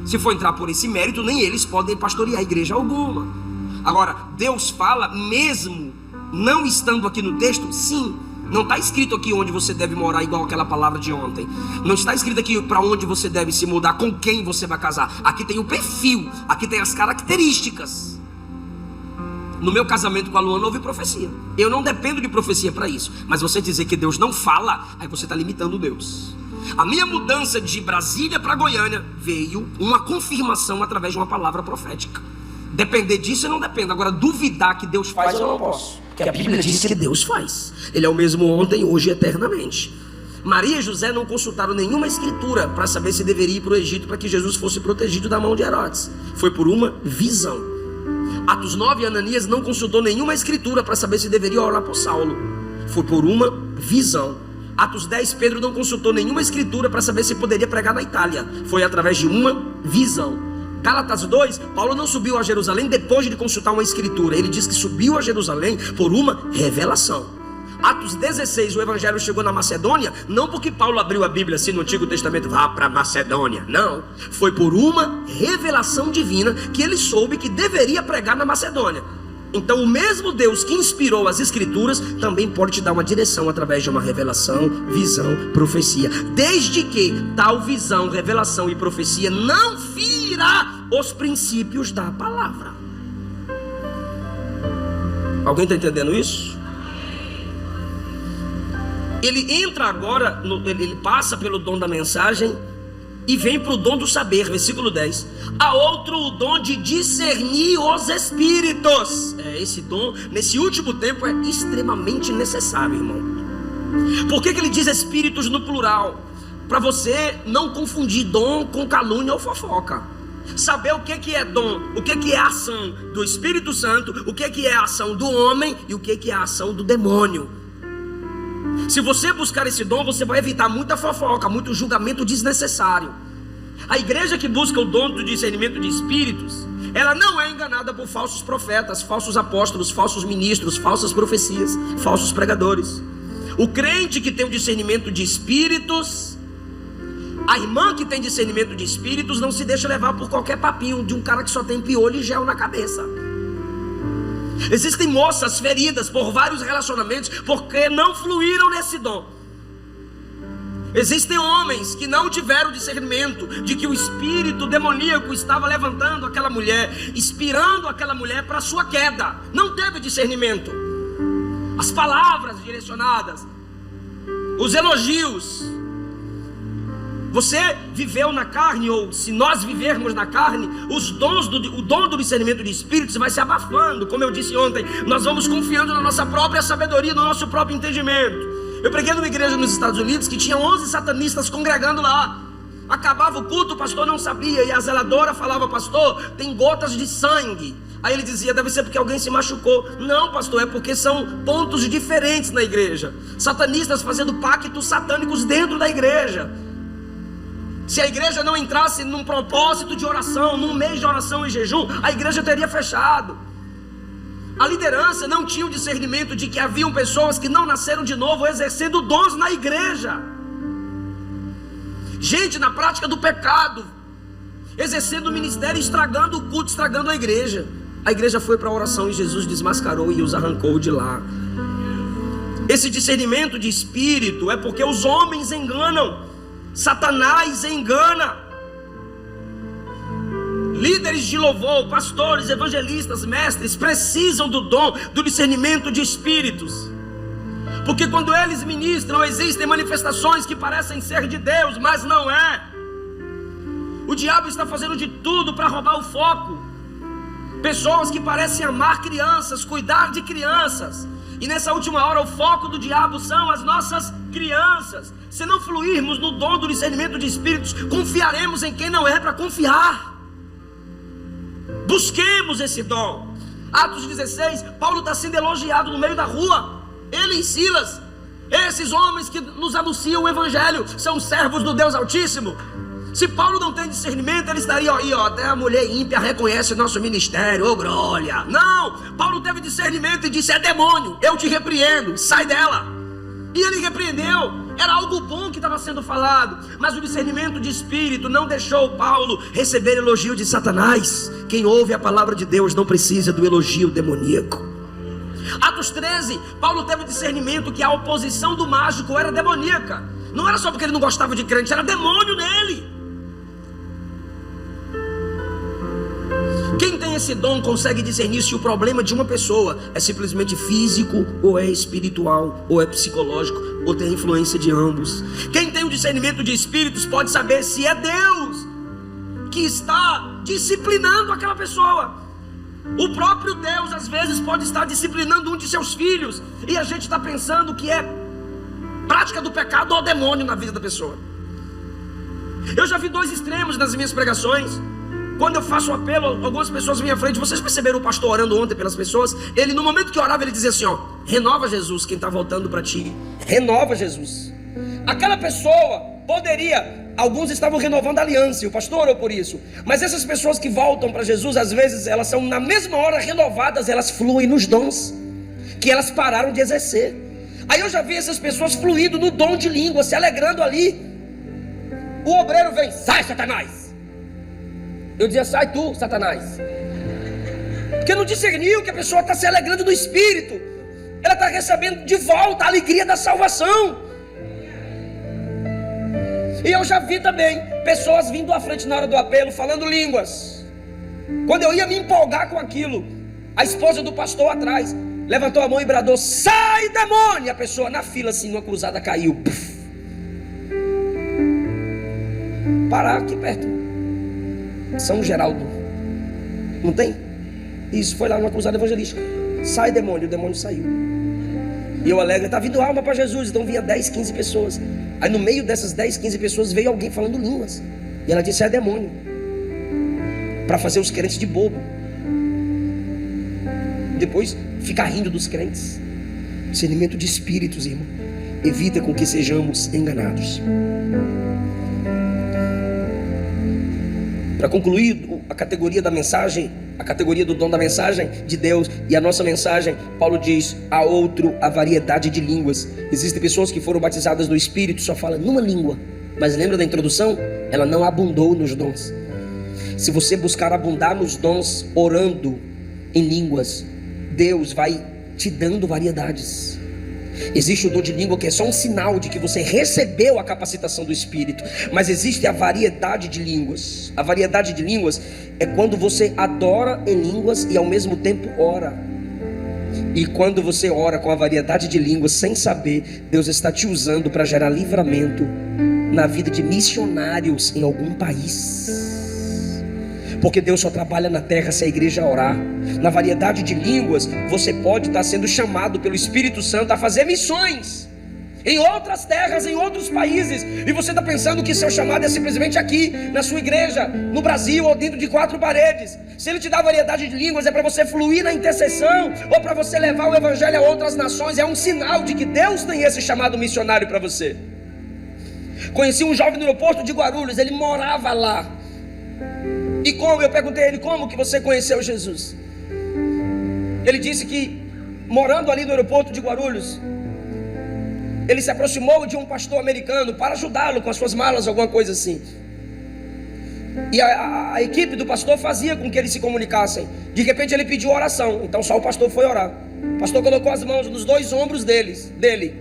Se for entrar por esse mérito, nem eles podem pastorear a igreja alguma. Agora, Deus fala mesmo não estando aqui no texto? Sim. Não está escrito aqui onde você deve morar, igual aquela palavra de ontem. Não está escrito aqui para onde você deve se mudar, com quem você vai casar. Aqui tem o perfil, aqui tem as características. No meu casamento com a Luana houve profecia. Eu não dependo de profecia para isso. Mas você dizer que Deus não fala, aí você está limitando Deus. A minha mudança de Brasília para Goiânia veio uma confirmação através de uma palavra profética. Depender disso eu não dependo. Agora, duvidar que Deus faz eu não posso, porque a Bíblia diz que Deus faz. Ele é o mesmo ontem, hoje e eternamente. Maria e José não consultaram nenhuma escritura para saber se deveria ir para o Egito para que Jesus fosse protegido da mão de Herodes. Foi por uma visão. Atos 9, Ananias não consultou nenhuma escritura para saber se deveria orar por Saulo. Foi por uma visão. Atos 10, Pedro não consultou nenhuma escritura para saber se poderia pregar na Itália. Foi através de uma visão. Gálatas 2, Paulo não subiu a Jerusalém depois de consultar uma escritura. Ele diz que subiu a Jerusalém por uma revelação. Atos 16, o evangelho chegou na Macedônia, não porque Paulo abriu a Bíblia assim no Antigo Testamento, vá para Macedônia, não. Foi por uma revelação divina que ele soube que deveria pregar na Macedônia. Então o mesmo Deus que inspirou as escrituras também pode te dar uma direção através de uma revelação, visão, profecia, desde que tal visão, revelação e profecia não fira os princípios da palavra. Alguém está entendendo isso? Ele entra agora, ele passa pelo dom da mensagem E vem para o dom do saber, versículo 10. A outro o dom de discernir os espíritos. Esse dom, nesse último tempo, é extremamente necessário, irmão. Por que ele diz espíritos no plural? Para você não confundir dom com calúnia ou fofoca. Saber o que é dom, o que é a ação do Espírito Santo, o que é a ação do homem e o que é a ação do demônio. Se você buscar esse dom, você vai evitar muita fofoca, muito julgamento desnecessário. A igreja que busca o dom do discernimento de espíritos, ela não é enganada por falsos profetas, falsos apóstolos, falsos ministros, falsas profecias, falsos pregadores. O crente que tem o discernimento de espíritos, a irmã que tem discernimento de espíritos, não se deixa levar por qualquer papinho de um cara que só tem piolho e gel na cabeça. Existem moças feridas por vários relacionamentos porque não fluíram nesse dom. Existem homens que não tiveram discernimento de que o espírito demoníaco estava levantando aquela mulher, inspirando aquela mulher para a sua queda. Não teve discernimento. As palavras direcionadas, os elogios. Você viveu na carne, ou se nós vivermos na carne, o dom do discernimento de espíritos vai se abafando. Como eu disse ontem, nós vamos confiando na nossa própria sabedoria, no nosso próprio entendimento. Eu preguei numa igreja nos Estados Unidos que tinha 11 satanistas congregando lá. Acabava o culto, o pastor não sabia, e a zeladora falava: pastor, tem gotas de sangue. Aí ele dizia: deve ser porque alguém se machucou. Não, pastor, é porque são pontos diferentes na igreja. Satanistas fazendo pactos satânicos dentro da igreja. Se a igreja não entrasse num propósito de oração, num mês de oração e jejum, a igreja teria fechado. A liderança não tinha o discernimento de que haviam pessoas que não nasceram de novo exercendo dons na igreja. Gente na prática do pecado, exercendo o ministério, estragando o culto, estragando a igreja. A igreja foi para a oração e Jesus desmascarou e os arrancou de lá. Esse discernimento de espírito é porque os homens enganam. Satanás engana. Líderes de louvor, pastores, evangelistas, mestres precisam do dom do discernimento de espíritos, porque quando eles ministram, existem manifestações que parecem ser de Deus, mas não é. O diabo está fazendo de tudo para roubar o foco. Pessoas que parecem amar crianças, cuidar de crianças, e nessa última hora o foco do diabo são as nossas crianças. Se não fluirmos no dom do discernimento de espíritos, confiaremos em quem não é para confiar. Busquemos esse dom. Atos 16, Paulo está sendo elogiado no meio da rua, ele e Silas. Esses homens que nos anunciam o evangelho são servos do Deus Altíssimo. Se Paulo não tem discernimento, ele estaria aí, até a mulher ímpia reconhece o nosso ministério, ô glória. Não, Paulo teve discernimento e disse: é demônio, eu te repreendo, sai dela. E ele repreendeu. Era algo bom que estava sendo falado, mas o discernimento de espírito não deixou Paulo receber elogio de Satanás. Quem ouve a palavra de Deus não precisa do elogio demoníaco. Atos 13, Paulo teve discernimento que a oposição do mágico era demoníaca. Não era só porque ele não gostava de crente, era demônio nele. Quem tem esse dom consegue discernir se o problema de uma pessoa é simplesmente físico, ou é espiritual, ou é psicológico, ou tem influência de ambos. Quem tem o discernimento de espíritos pode saber se é Deus que está disciplinando aquela pessoa. O próprio Deus às vezes pode estar disciplinando um de seus filhos, e a gente está pensando que é prática do pecado ou demônio na vida da pessoa. Eu já vi dois extremos nas minhas pregações. Quando eu faço um apelo, algumas pessoas vêm à frente. Vocês perceberam o pastor orando ontem pelas pessoas? Ele, no momento que orava, ele dizia assim: renova Jesus, quem está voltando para ti, renova Jesus. Aquela pessoa poderia, alguns estavam renovando a aliança, e o pastor orou por isso. Mas essas pessoas que voltam para Jesus, às vezes elas são na mesma hora renovadas, elas fluem nos dons que elas pararam de exercer. Aí eu já vi essas pessoas fluindo no dom de língua, se alegrando ali. O obreiro vem: sai, Satanás. Eu dizia: sai tu, Satanás. Porque não discerniu que a pessoa está se alegrando no Espírito. Ela está recebendo de volta a alegria da salvação. E eu já vi também pessoas vindo à frente na hora do apelo, falando línguas. Quando eu ia me empolgar com aquilo, a esposa do pastor atrás levantou a mão e bradou: sai, demônio! E a pessoa na fila assim, numa cruzada, caiu. Pará, aqui perto. São Geraldo. Não tem? Isso, foi lá numa cruzada evangelística. Sai demônio, o demônio saiu. E eu alegre, tá vindo alma para Jesus. Então vinha 10, 15 pessoas. Aí no meio dessas 10, 15 pessoas veio alguém falando línguas. E ela disse, é demônio. Para fazer os crentes de bobo. Depois ficar rindo dos crentes. Discernimento de espíritos, irmão. Evita com que sejamos enganados. Para concluir a categoria da mensagem, a categoria do dom da mensagem de Deus e a nossa mensagem, Paulo diz, a variedade de línguas. Existem pessoas que foram batizadas no Espírito, só falam numa língua. Mas lembra da introdução? Ela não abundou nos dons. Se você buscar abundar nos dons, orando em línguas, Deus vai te dando variedades. Existe o dom de língua que é só um sinal de que você recebeu a capacitação do Espírito. Mas existe a variedade de línguas. A variedade de línguas é quando você adora em línguas e ao mesmo tempo ora. E quando você ora com a variedade de línguas sem saber, Deus está te usando para gerar livramento na vida de missionários em algum país. Porque Deus só trabalha na terra se a igreja orar. Na variedade de línguas, você pode estar sendo chamado pelo Espírito Santo a fazer missões em outras terras, em outros países. E você está pensando que seu chamado é simplesmente aqui, na sua igreja, no Brasil ou dentro de 4 paredes. Se Ele te dá variedade de línguas, é para você fluir na intercessão, ou para você levar o evangelho a outras nações. É um sinal de que Deus tem esse chamado missionário para você. Conheci um jovem no aeroporto de Guarulhos, ele morava lá. E como? Eu perguntei a ele, como que você conheceu Jesus? Ele disse que, morando ali no aeroporto de Guarulhos, ele se aproximou de um pastor americano para ajudá-lo com as suas malas, alguma coisa assim. E a equipe do pastor fazia com que eles se comunicassem. De repente ele pediu oração, então só o pastor foi orar. O pastor colocou as mãos nos 2 ombros dele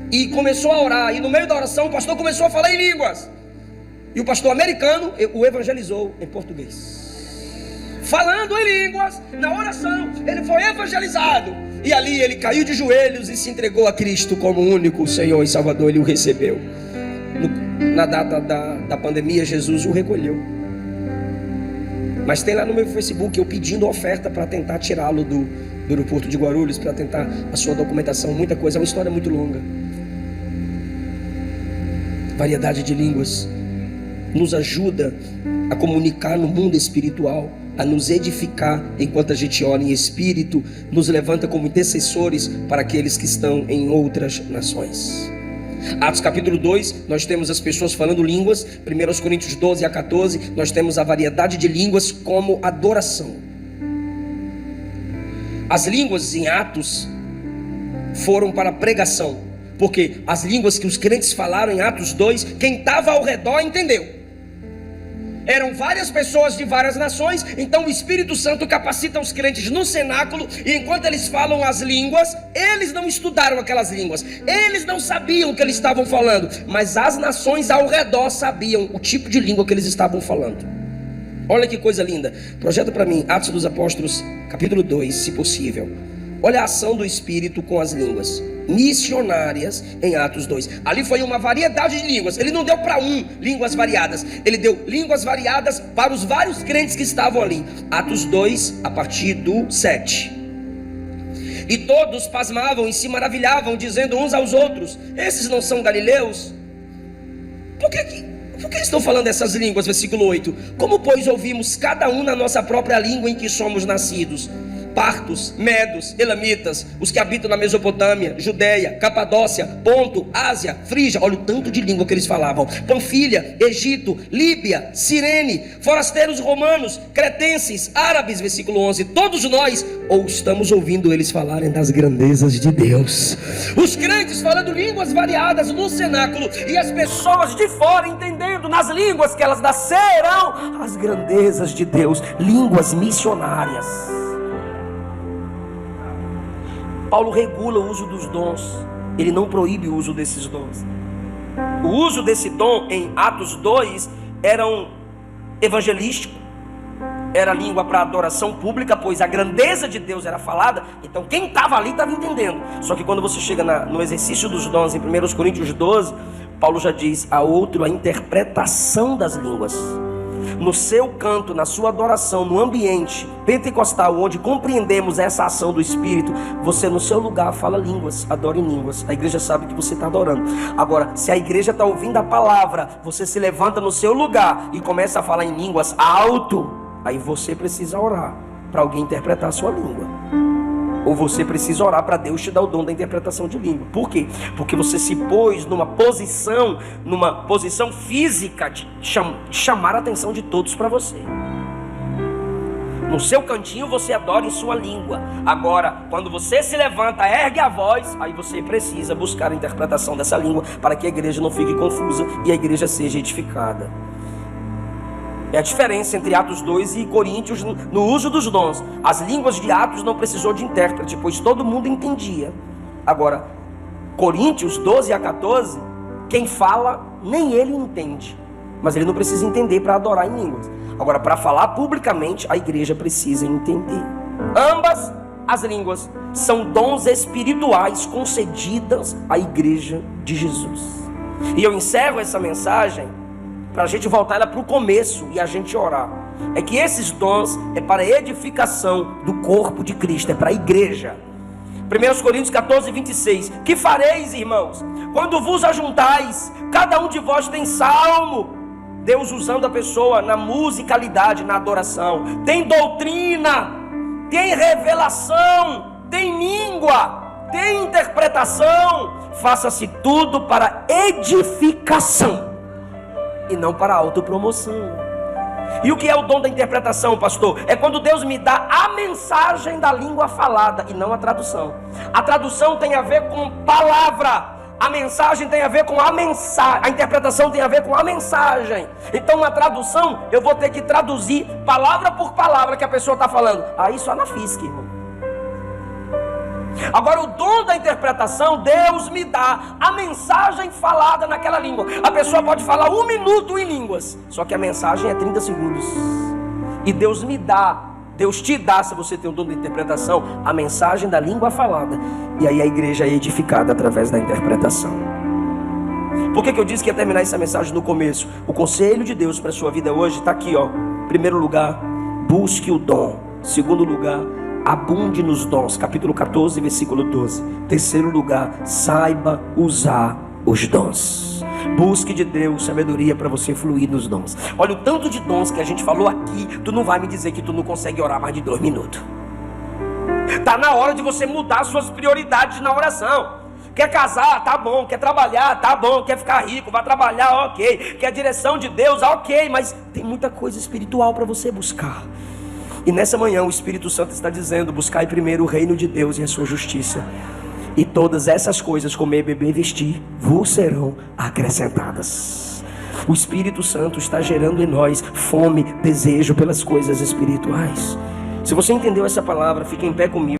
e começou a orar. E no meio da oração o pastor começou a falar em línguas. E o pastor americano o evangelizou em português. Falando em línguas, na oração, ele foi evangelizado. E ali ele caiu de joelhos e se entregou a Cristo como único Senhor e Salvador. Ele o recebeu. Na data da pandemia, Jesus o recolheu. Mas tem lá no meu Facebook eu pedindo oferta para tentar tirá-lo do aeroporto de Guarulhos, para tentar a sua documentação, muita coisa. É uma história muito longa. Variedade de línguas nos ajuda a comunicar no mundo espiritual, a nos edificar enquanto a gente ora em espírito, nos levanta como intercessores para aqueles que estão em outras nações. Atos capítulo 2, nós temos as pessoas falando línguas. 1 Coríntios 12 a 14, nós temos a variedade de línguas como adoração. As línguas em Atos foram para pregação, porque as línguas que os crentes falaram em Atos 2, quem estava ao redor entendeu. Eram várias pessoas de várias nações. Então o Espírito Santo capacita os crentes no cenáculo. E enquanto eles falam as línguas, eles não estudaram aquelas línguas, eles não sabiam o que eles estavam falando, mas as nações ao redor sabiam o tipo de língua que eles estavam falando. Olha que coisa linda. Projeta para mim Atos dos Apóstolos capítulo 2, se possível. Olha a ação do Espírito com as línguas missionárias em Atos 2. Ali foi uma variedade de línguas. Ele não deu para línguas variadas, ele deu línguas variadas para os vários crentes que estavam ali. Atos 2, a partir do 7. E todos pasmavam e se maravilhavam, dizendo uns aos outros: esses não são galileus? Por que estão falando essas línguas? Versículo 8. Como pois ouvimos cada um na nossa própria língua em que somos nascidos? Partos, medos, elamitas, os que habitam na Mesopotâmia, Judeia, Capadócia, Ponto, Ásia, Frígia. Olha o tanto de língua que eles falavam. Panfilha, Egito, Líbia, Cirene, forasteiros romanos, cretenses, árabes. Versículo 11. Todos nós ou estamos ouvindo eles falarem das grandezas de Deus. Os crentes falando línguas variadas no cenáculo, e as pessoas de fora entendendo nas línguas que elas nasceram as grandezas de Deus. Línguas missionárias. Paulo regula o uso dos dons, ele não proíbe o uso desses dons. O uso desse dom em Atos 2 era evangelístico, era língua para adoração pública, pois a grandeza de Deus era falada. Então quem estava ali estava entendendo. Só que quando você chega no exercício dos dons em 1 Coríntios 12, Paulo já diz: a outro a interpretação das línguas. No seu canto, na sua adoração, no ambiente pentecostal, onde compreendemos essa ação do Espírito, você no seu lugar fala línguas, adora em línguas. A igreja sabe que você está adorando. Agora, se a igreja está ouvindo a palavra, você se levanta no seu lugar e começa a falar em línguas alto, aí você precisa orar para alguém interpretar a sua língua. Ou você precisa orar para Deus te dar o dom da interpretação de língua. Por quê? Porque você se pôs numa posição física de chamar a atenção de todos para você. No seu cantinho você adora em sua língua. Agora, quando você se levanta, ergue a voz, aí você precisa buscar a interpretação dessa língua para que a igreja não fique confusa e a igreja seja edificada. É a diferença entre Atos 2 e Coríntios no uso dos dons. As línguas de Atos não precisou de intérprete, pois todo mundo entendia. Agora, Coríntios 12 a 14, quem fala, nem ele entende. Mas ele não precisa entender para adorar em línguas. Agora, para falar publicamente, a igreja precisa entender. Ambas as línguas são dons espirituais concedidas à igreja de Jesus. E eu encerro essa mensagem para a gente voltar ela para o começo e a gente orar. É que esses dons é para a edificação do corpo de Cristo, é para a igreja. 1 Coríntios 14, 26. Que fareis, irmãos, quando vos ajuntais? Cada um de vós tem salmo. Deus usando a pessoa na musicalidade, na adoração. Tem doutrina, tem revelação, tem língua, tem interpretação. Faça-se tudo para edificação e não para autopromoção. E o que é o dom da interpretação, pastor? É quando Deus me dá a mensagem da língua falada e não a tradução. A tradução tem a ver com palavra, a mensagem tem a ver com a mensagem, a interpretação tem a ver com a mensagem. Então na tradução eu vou ter que traduzir palavra por palavra que a pessoa está falando. Aí só na física, irmão. Agora o dom da interpretação, Deus me dá a mensagem falada naquela língua. A pessoa pode falar 1 minuto em línguas, só que a mensagem é 30 segundos. E Deus me dá, Deus te dá, se você tem o dom da interpretação, a mensagem da língua falada. E aí a igreja é edificada através da interpretação. Por que eu disse que ia terminar essa mensagem no começo? O conselho de Deus para a sua vida hoje está aqui, ó. Primeiro lugar, busque o dom. Segundo lugar, abunde nos dons, capítulo 14, versículo 12. Terceiro lugar, saiba usar os dons. Busque de Deus sabedoria para você fluir nos dons. Olha o tanto de dons que a gente falou aqui. Tu não vai me dizer que tu não consegue orar mais de 2 minutos. Tá na hora de você mudar suas prioridades na oração. Quer casar? Tá bom. Quer trabalhar? Tá bom. Quer ficar rico? Vai trabalhar? Ok. Quer a direção de Deus? Ok. Mas tem muita coisa espiritual para você buscar. E nessa manhã o Espírito Santo está dizendo: buscai primeiro o reino de Deus e a sua justiça, e todas essas coisas, comer, beber, vestir, vos serão acrescentadas. O Espírito Santo está gerando em nós fome, desejo pelas coisas espirituais. Se você entendeu essa palavra, fique em pé comigo.